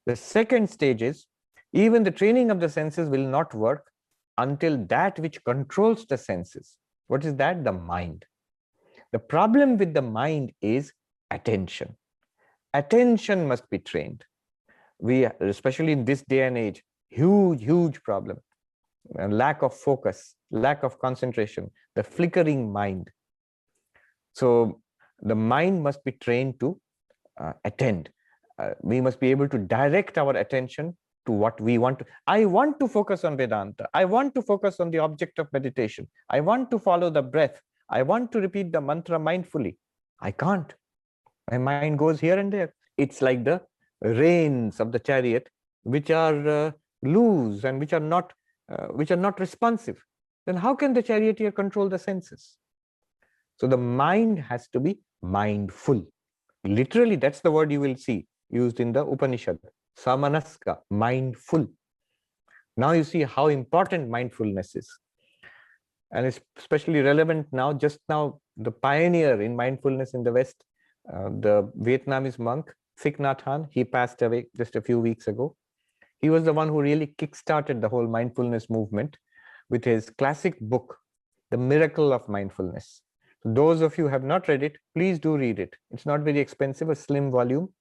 [SPEAKER 1] The second stage is, even the training of the senses will not work until that which controls the senses. What is that? The mind. The problem with the mind is attention. Attention must be trained. We, especially in this day and age, huge problem. Lack of focus, lack of concentration, the flickering mind. So the mind must be trained to attend. We must be able to direct our attention to what we want to. I want to focus on Vedanta. I want to focus on the object of meditation. I want to follow the breath. I want to repeat the mantra mindfully. I can't. My mind goes here and there. It's like the reins of the chariot, which are loose and which are not responsive. Then how can the charioteer control the senses? So the mind has to be mindful. Literally, that's the word you will see used in the Upanishad. Samanaska, mindful. Now you see how important mindfulness is. And it's especially relevant now, just now, the pioneer in mindfulness in the West, the Vietnamese monk, Thich Nhat Hanh, he passed away just a few weeks ago. He was the one who really kickstarted the whole mindfulness movement with his classic book, The Miracle of Mindfulness. Those of you who have not read it, please do read it. It's not very expensive, a slim volume.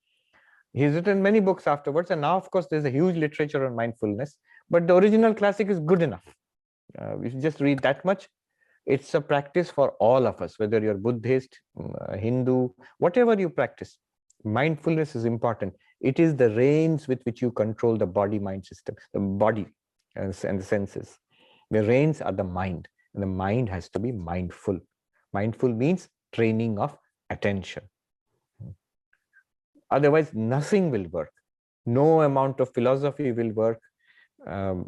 [SPEAKER 1] He's written many books afterwards, and now, of course, there's a huge literature on mindfulness, but the original classic is good enough. We should just read that much. It's a practice for all of us, whether you're Buddhist, Hindu, whatever you practice. Mindfulness is important. It is the reins with which you control the body-mind system, the body and the senses. The reins are the mind, and the mind has to be mindful. Mindful means training of attention. Otherwise, nothing will work. No amount of philosophy will work.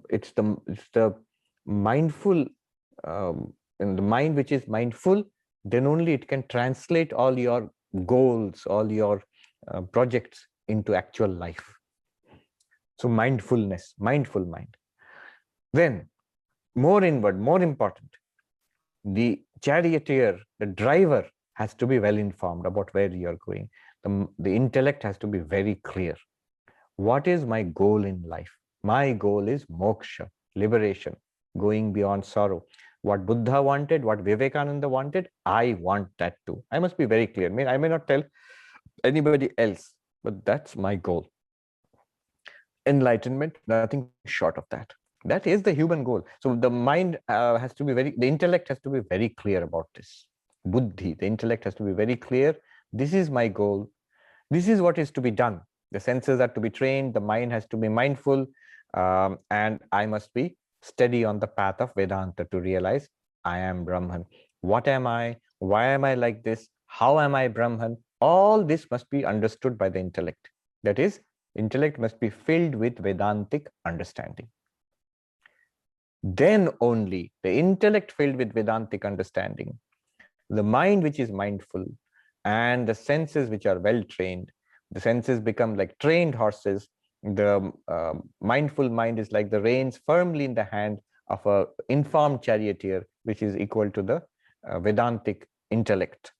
[SPEAKER 1] It's the mindful, and the mind which is mindful, then only it can translate all your goals, all your projects into actual life. So mindfulness, mindful mind. Then, more inward, more important, the charioteer, the driver, has to be well informed about where you are going. The intellect has to be very clear. What is my goal in life? My goal is moksha, liberation, going beyond sorrow. What Buddha wanted, what Vivekananda wanted, I want that too. I must be very clear. I may not tell anybody else, but that's my goal. Enlightenment, nothing short of that. That is the human goal. So the mind has to be the intellect has to be very clear about this. Buddhi, the intellect has to be very clear. This is my goal. This is what is to be done. The senses are to be trained. The mind has to be mindful. And I must be steady on the path of Vedanta to realize I am Brahman. What am I? Why am I like this? How am I Brahman? All this must be understood by the intellect. That is, intellect must be filled with Vedantic understanding. Then only the intellect filled with Vedantic understanding, the mind which is mindful, and the senses which are well trained The senses become like trained horses. The mindful mind is like the reins firmly in the hand of a informed charioteer, which is equal to the Vedantic intellect.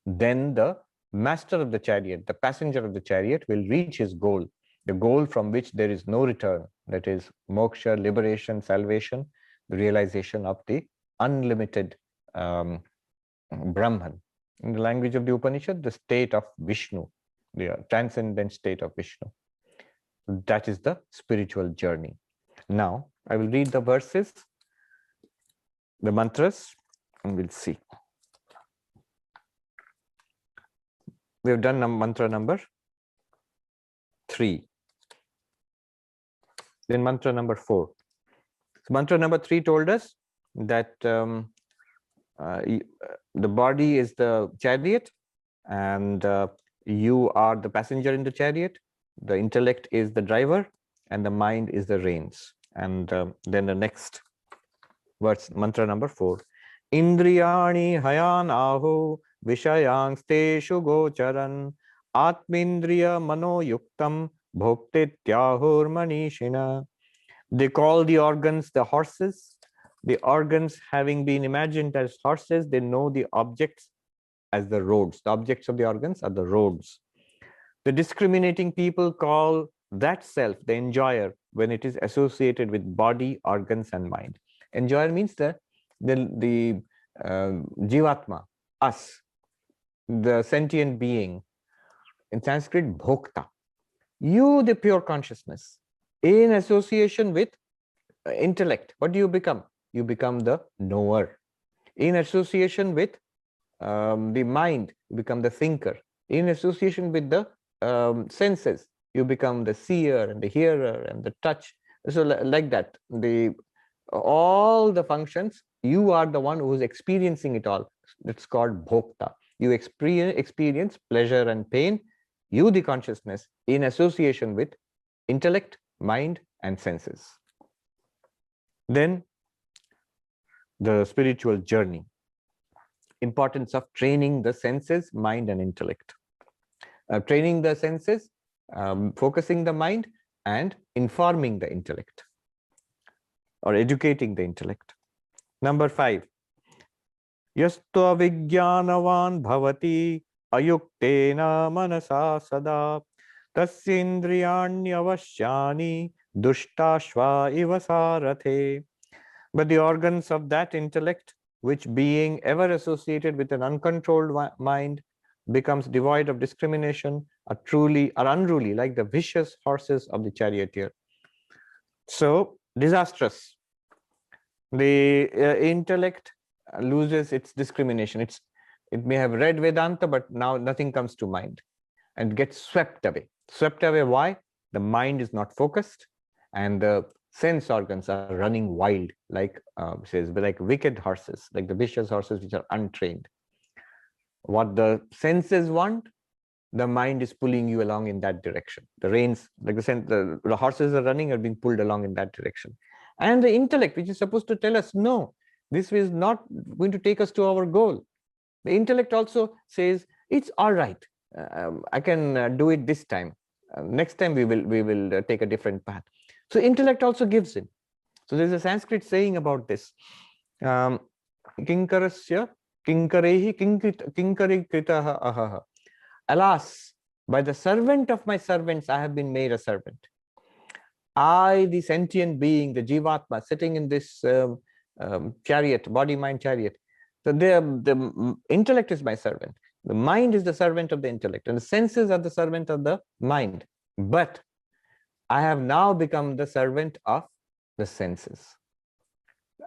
[SPEAKER 1] Then the master of the chariot, the passenger of the chariot, will reach his goal, the goal from which there is no return, that is moksha, liberation, salvation, the realization of the unlimited Brahman. In the language of the Upanishad, the state of Vishnu, the transcendent state of Vishnu. That is the spiritual journey. Now, I will read the verses, the mantras, and we'll see. We have done mantra number 3. Then mantra number 4. So mantra number 3 told us that the body is the chariot, and you are the passenger in the chariot. The intellect is the driver, and the mind is the reins. And then the next verse, mantra number 4. Indriyani hayan ahu Vishayangsteshu gocharan Atmindriya mano yuktam bhoktityahur manishina. They call the organs the horses. The organs, having been imagined as horses, they know the objects as the roads. The objects of the organs are the roads. The discriminating people call that self the enjoyer when it is associated with body, organs, and mind. Enjoyer means the jivatma, us, the sentient being. In Sanskrit, bhokta. You, the pure consciousness, in association with intellect, what do you become? You become the knower. In association with the mind, you become the thinker. In association with the senses, you become the seer and the hearer and the touch. So like that, all the functions, you are the one who is experiencing it all. It's called bhokta. You experience pleasure and pain, you, the consciousness, in association with intellect, mind, and senses. Then the spiritual journey. Importance of training the senses, mind, and intellect. Training the senses, focusing the mind, and informing the intellect, or educating the intellect. Number 5. Yastva vijnanavan bhavati ayuktena manasa sada tasyendriyanyavashyani dushtashva ivasarathe. But the organs of that intellect, which being ever associated with an uncontrolled mind, becomes devoid of discrimination, are unruly, like the vicious horses of the charioteer. So disastrous. The intellect loses its discrimination. It may have read Vedanta, but now nothing comes to mind and gets swept away. Swept away, why? The mind is not focused, and the sense organs are running wild, like wicked horses, like the vicious horses which are untrained. What the senses want, the mind is pulling you along in that direction. The reins, like the horses are running, are being pulled along in that direction. And the intellect, which is supposed to tell us, no, this is not going to take us to our goal. The intellect also says, it's all right. I can do it this time. Next time we will take a different path. So intellect also gives in. So there's a Sanskrit saying about this. Kinkarasya kinkarehi kinkari kritaha ahaha. Alas, by the servant of my servants, I have been made a servant. I, the sentient being, the jivatma, sitting in this chariot, body-mind chariot. So the intellect is my servant. The mind is the servant of the intellect, and the senses are the servant of the mind. But I have now become the servant of the senses.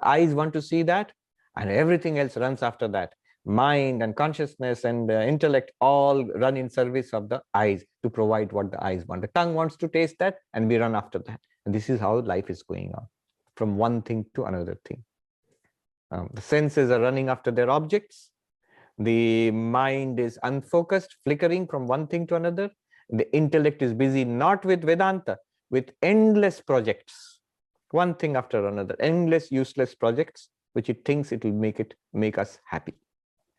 [SPEAKER 1] Eyes want to see that, and everything else runs after that. Mind and consciousness and intellect all run in service of the eyes to provide what the eyes want. The tongue wants to taste that, and we run after that. And this is how life is going on, from one thing to another thing. The senses are running after their objects. The mind is unfocused, flickering from one thing to another. The intellect is busy not with Vedanta, with endless projects, one thing after another, endless useless projects, which it thinks it will make us happy.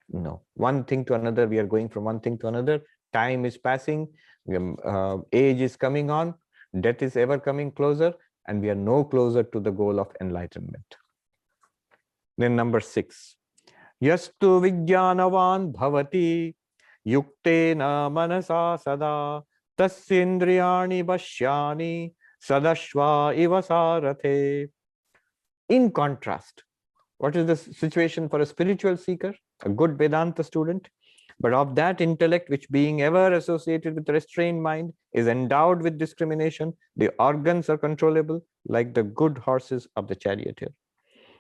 [SPEAKER 1] No, one thing to another, we are going from one thing to another, time is passing, age is coming on, death is ever coming closer, and we are no closer to the goal of enlightenment. Then number 6, yastu vijnanavan bhavati yuktena manasa sada tasyendriyani vashyani sadashva iva sarathe. In contrast, what is the situation for a spiritual seeker, a good Vedanta student? But of that intellect which, being ever associated with restrained mind, is endowed with discrimination, the organs are controllable like the good horses of the charioteer.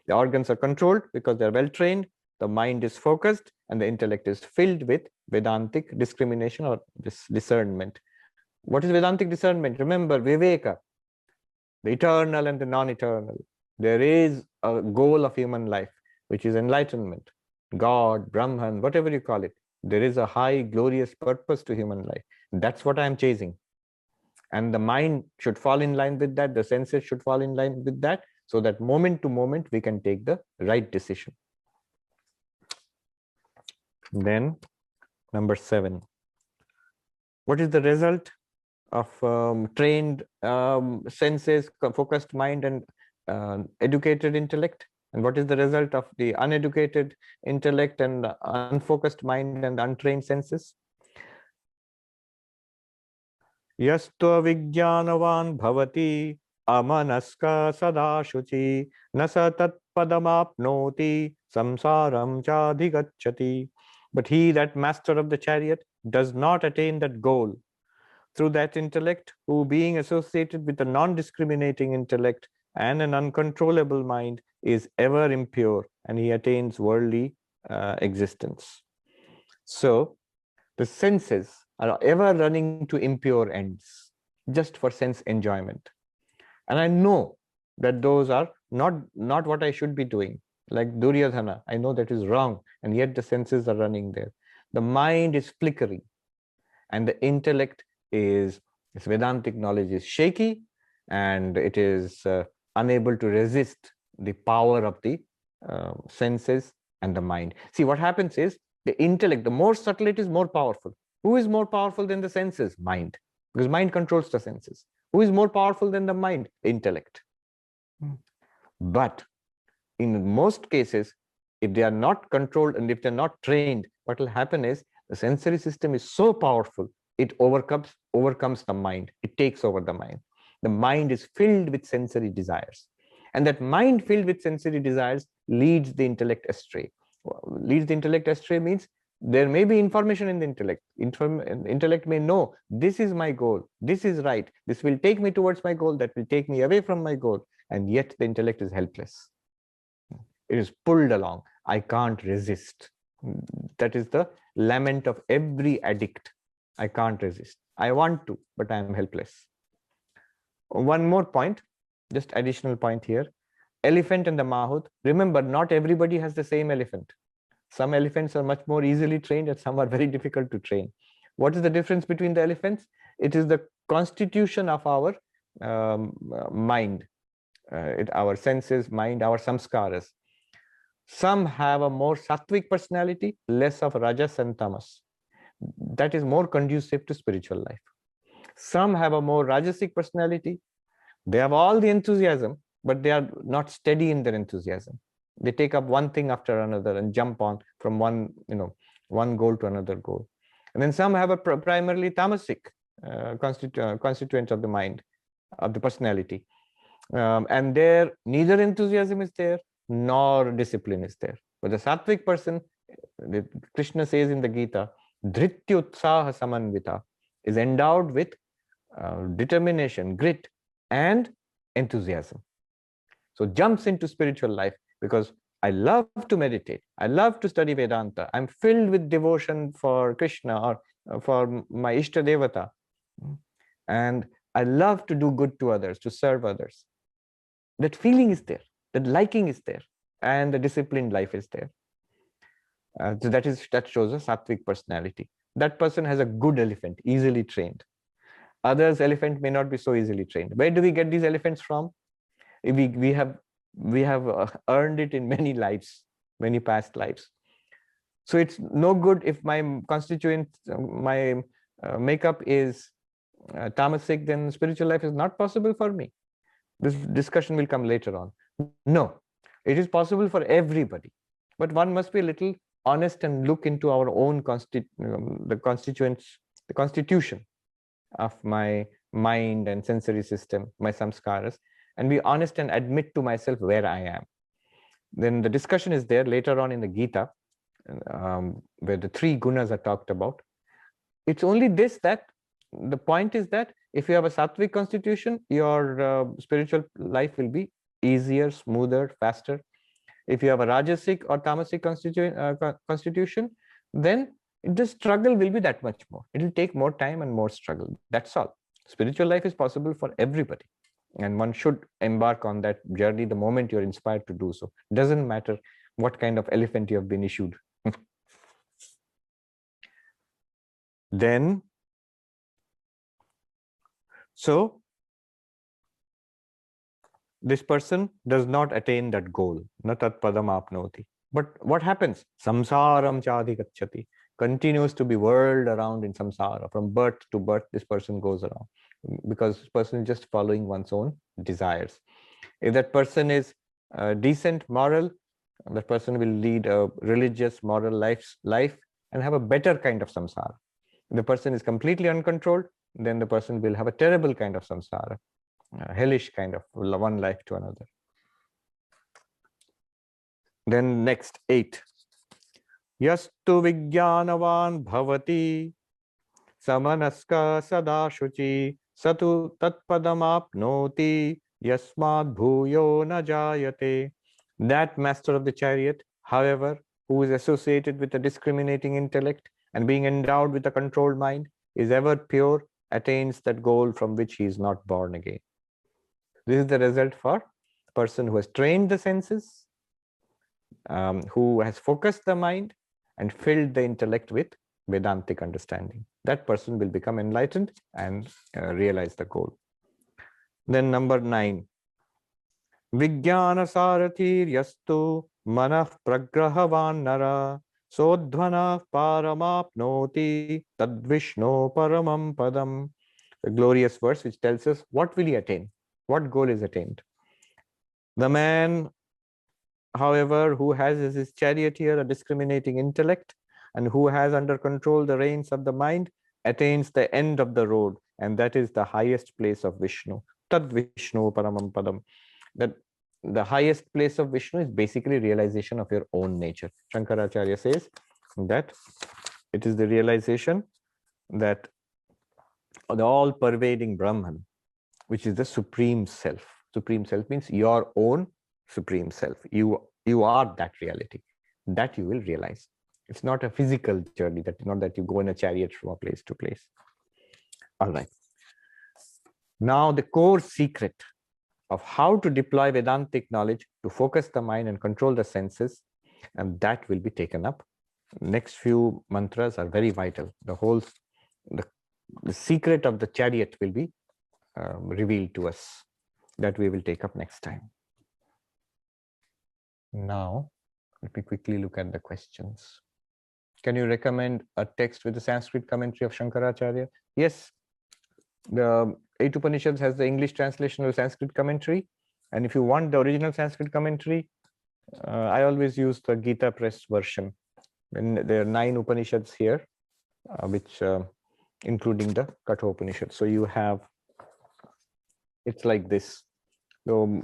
[SPEAKER 1] The organs are controlled because they are well trained, the mind is focused, and the intellect is filled with Vedantic discrimination or discernment. What is Vedantic discernment? Remember, Viveka, the eternal and the non-eternal. There is a goal of human life, which is enlightenment, God, Brahman, whatever you call it. There is a high, glorious purpose to human life. That's what I am chasing. And the mind should fall in line with that. The senses should fall in line with that, so that moment to moment we can take the right decision. Then, number 7. What is the result of trained senses, focused mind, and educated intellect? And what is the result of the uneducated intellect and unfocused mind and untrained senses? Yastu vijnanavan bhavati amanaska sadashuchi nasa tatpadamapnoti samsaram chadhigacchati. But he, that master of the chariot, does not attain that goal through that intellect, who, being associated with a non-discriminating intellect and an uncontrollable mind, is ever impure, and he attains worldly existence. So the senses are ever running to impure ends, just for sense enjoyment. And I know that those are not what I should be doing. Like Duryodhana, I know that is wrong, and yet the senses are running there. The mind is flickering, and the intellect is, its Vedantic knowledge is shaky, and it is unable to resist the power of the senses and the mind. See, what happens is, the intellect, the more subtle it is, more powerful. Who is more powerful than the senses? Mind, because mind controls the senses. Who is more powerful than the mind? Intellect. But in most cases, if they are not controlled and if they're not trained, what will happen is, the sensory system is so powerful, it overcomes the mind. It takes over the mind. The mind is filled with sensory desires. And that mind filled with sensory desires leads the intellect astray. Leads the intellect astray means there may be information in the intellect. Intellect may know, this is my goal, this is right, this will take me towards my goal, that will take me away from my goal. And yet the intellect is helpless. It is pulled along. I can't resist. That is the lament of every addict. I can't resist. I want to, but I am helpless. One more point, just additional point here. Elephant and the mahout. Remember, not everybody has the same elephant. Some elephants are much more easily trained and some are very difficult to train. What is the difference between the elephants? It is the constitution of our mind, our senses, mind, our samskaras. Some have a more sattvic personality, less of rajas and tamas. That is more conducive to spiritual life. Some have a more rajasic personality. They have all the enthusiasm, but they are not steady in their enthusiasm. They take up one thing after another and jump on from one goal to another goal. And then some have a primarily tamasic constituent of the mind, of the personality. And there, neither enthusiasm is there, nor discipline is there. But the sattvic person, Krishna says in the Gita, dhrityutsaha samanvita, is endowed with determination, grit, and enthusiasm. So jumps into spiritual life because I love to meditate. I love to study Vedanta. I'm filled with devotion for Krishna or for my Ishta Devata. And I love to do good to others, to serve others. That feeling is there, that liking is there, and the disciplined life is there. So that shows a sattvic personality. That person has a good elephant, easily trained. Others' elephant may not be so easily trained. Where do we get these elephants from? We have earned it in many lives, many past lives. So it's no good if my constituent, my makeup is tamasic, then spiritual life is not possible for me. This discussion will come later on. No, it is possible for everybody, but one must be a little honest and look into our own the constitution of my mind and sensory system, my samskaras, and be honest and admit to myself where I am. Then the discussion is there later on in the Gita, where the 3 gunas are talked about. It's only this, that the point is that if you have a sattvic constitution, your spiritual life will be easier, smoother, faster. If you have a rajasic or tamasic constitution, then the struggle will be that much more. It will take more time and more struggle. That's all. Spiritual life is possible for everybody, and one should embark on that journey the moment you're inspired to do so. Doesn't matter what kind of elephant you have been issued. Then, so this person does not attain that goal. Na tat padam apnoti. But what happens? Samsaram chadi gacchati. Continues to be whirled around in samsara. From birth to birth, this person goes around, because this person is just following one's own desires. If that person is decent, moral, that person will lead a religious, moral life and have a better kind of samsara. If the person is completely uncontrolled, then the person will have a terrible kind of samsara, hellish kind of one life to another. Then next, 8. Yastu vijnanavan bhavati samanaska sadashuchi satu tatpadamapnoti yasmad bhuyo na jayate. That master of the chariot, however, who is associated with a discriminating intellect and being endowed with a controlled mind, is ever pure, attains that goal from which he is not born again. This is the result for the person who has trained the senses, who has focused the mind and filled the intellect with Vedantic understanding. That person will become enlightened and realize the goal. Then number 9. Vijnana sarathir yastu manah pragrahavan nara sodhvana paramapnoti tadvishno paramam padam. The glorious verse which tells us what will he attain, what goal is attained. The man, however, who has as his charioteer a discriminating intellect and who has under control the reins of the mind, attains the end of the road, and that is the highest place of Vishnu. Tad Vishnu Paramam Padam. That the highest place of Vishnu is basically realization of your own nature. Shankaracharya says that it is the realization that the all-pervading Brahman, which is the supreme self. Supreme self means your own supreme self. You are that reality. That you will realize. It's not a physical journey, not that you go in a chariot from a place to place. All right. Now the core secret of how to deploy Vedantic knowledge to focus the mind and control the senses, and that will be taken up. Next few mantras are very vital. The secret of the chariot will be revealed to us. That we will take up next time. Now, let me quickly look at the questions. Can you recommend a text with the Sanskrit commentary of Shankaracharya? Yes, the 8 Upanishads has the English translation of the Sanskrit commentary. And if you want the original Sanskrit commentary, I always use the Gita Press version. And there are 9 Upanishads here, which including the Katha Upanishad. So you have, it's like this. So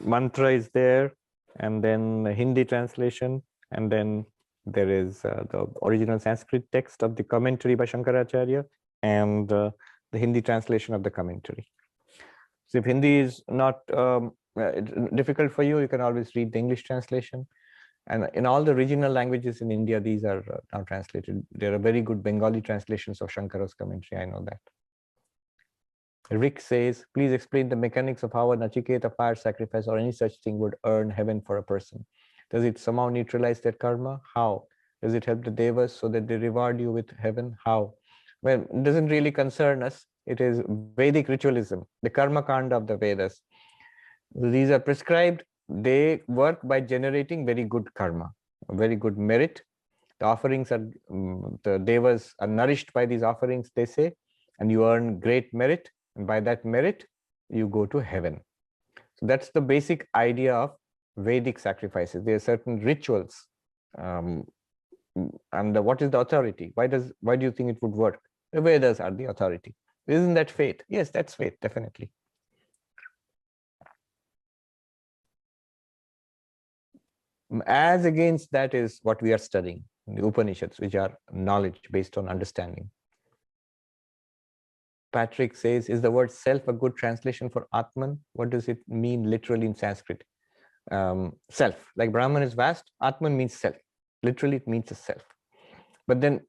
[SPEAKER 1] mantra is there, and then the Hindi translation, and then there is the original Sanskrit text of the commentary by Shankaracharya, and the Hindi translation of the commentary. So if Hindi is not difficult for you, you can always read the English translation. And in all the regional languages in India, these are now translated. There are very good Bengali translations of Shankara's commentary, I know that. Rick says, please explain the mechanics of how a Nachiketa fire sacrifice or any such thing would earn heaven for a person. Does it somehow neutralize their karma? How? Does it help the devas so that they reward you with heaven? How? Well, it doesn't really concern us. It is Vedic ritualism, the karma kanda of the Vedas. These are prescribed. They work by generating very good karma, very good merit. The offerings are, the devas are nourished by these offerings, they say, and you earn great merit, and by that merit, you go to heaven. So that's the basic idea of Vedic sacrifices. There are certain rituals. And what is the authority? Why do you think it would work? The Vedas are the authority. Isn't that faith? Yes, that's faith, definitely. As against that is what we are studying, the Upanishads, which are knowledge based on understanding. Patrick says, is the word self a good translation for Atman? What does it mean literally in Sanskrit? Self, like Brahman is vast, Atman means self. Literally, it means a self. But then,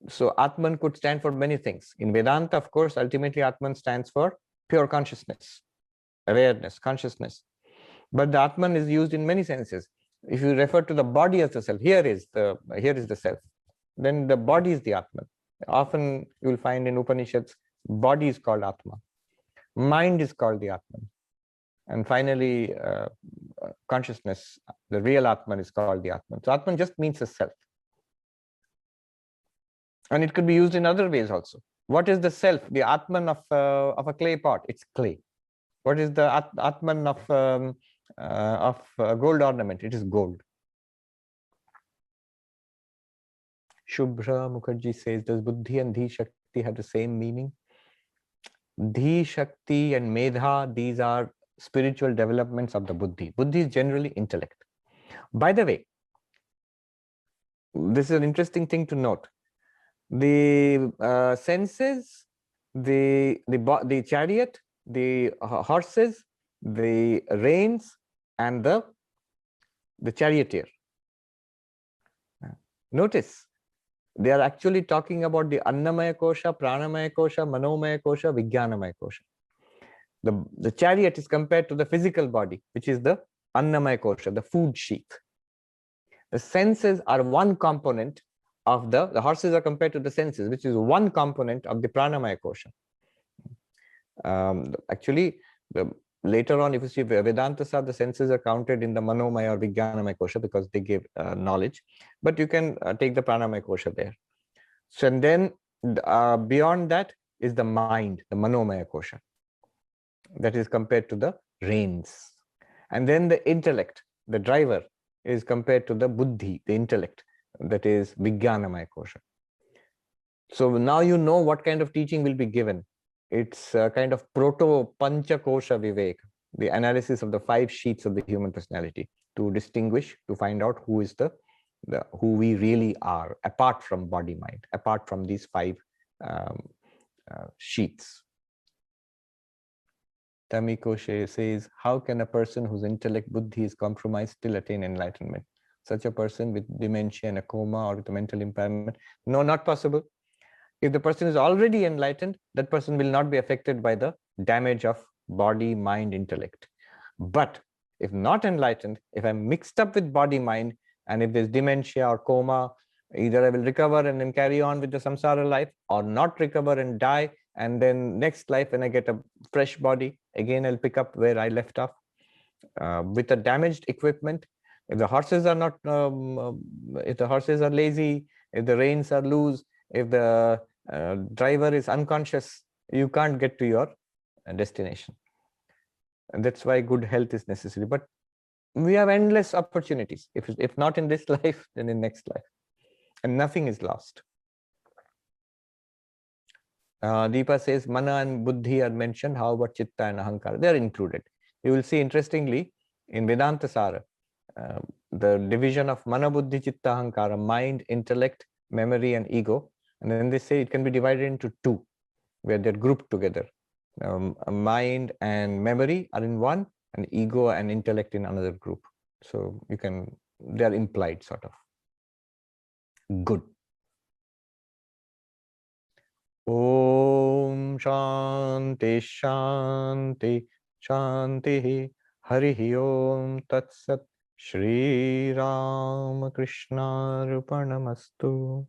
[SPEAKER 1] so Atman could stand for many things. In Vedanta, of course, ultimately Atman stands for pure consciousness, awareness, consciousness. But the Atman is used in many senses. If you refer to the body as the self, here is the self, then the body is the Atman. Often you will find in Upanishads, body is called Atma, mind is called the Atman, and finally consciousness, the real Atman, is called the Atman. So Atman just means a self, and it could be used in other ways also. What is the self? The Atman of a clay pot, it's clay. What is the Atman of a gold ornament? It is gold. Shubhra Mukherjee says, does Buddhi and Dhi Shakti have the same meaning? Dhi Shakti and Medha, these are spiritual developments of the Buddhi. Buddhi is generally intellect. By the way, this is an interesting thing to note. The senses, the chariot, the horses, the reins, and the charioteer. Notice, they are actually talking about the Annamaya Kosha, Pranamaya Kosha, Manomaya Kosha, Vijnanamaya Kosha. The chariot is compared to the physical body, which is the Annamaya Kosha, the food sheath. The senses are one component of the horses are compared to the senses, which is one component of the Pranamaya Kosha. Actually, later on, if you see Vedanta, the senses are counted in the Manomaya or Vijnanamaya Kosha because they give knowledge, but you can take the Pranamaya Kosha there. So, and then beyond that is the mind, the Manomaya Kosha, that is compared to the reins. And then the intellect, the driver, is compared to the Buddhi, the intellect, that is Vijnanamaya Kosha. So now you know what kind of teaching will be given. It's a kind of proto-pancha kosha vivek, the analysis of the 5 sheets of the human personality, to distinguish, to find out who is who we really are, apart from body mind, apart from these 5 sheets. Tamiko says, how can a person whose intellect buddhi is compromised still attain enlightenment? Such a person with dementia and a coma or with a mental impairment? No, not possible. If the person is already enlightened, that person will not be affected by the damage of body, mind, intellect. But if not enlightened, if I'm mixed up with body, mind, and if there's dementia or coma, either I will recover and then carry on with the samsara life, or not recover and die, and then next life when I get a fresh body, again I'll pick up where I left off. With a damaged equipment, if the horses are not, if the horses are lazy, if the reins are loose, if the driver is unconscious, you can't get to your destination. And that's why good health is necessary. But we have endless opportunities. If not in this life, then in next life. And nothing is lost. Deepa says, Mana and Buddhi are mentioned. How about Chitta and Ahankara? They are included. You will see, interestingly, in Vedanta Sara, the division of Mana, Buddhi, Chitta, Ahankara, mind, intellect, memory, and ego. And then they say it can be divided into 2, where they're grouped together. Mind and memory are in one, and ego and intellect in another group. So you can, they are implied, sort of. Good. Om Shanti Shanti Shanti Hari Om Tat Sat Shri Ram Krishna Arpanamastu.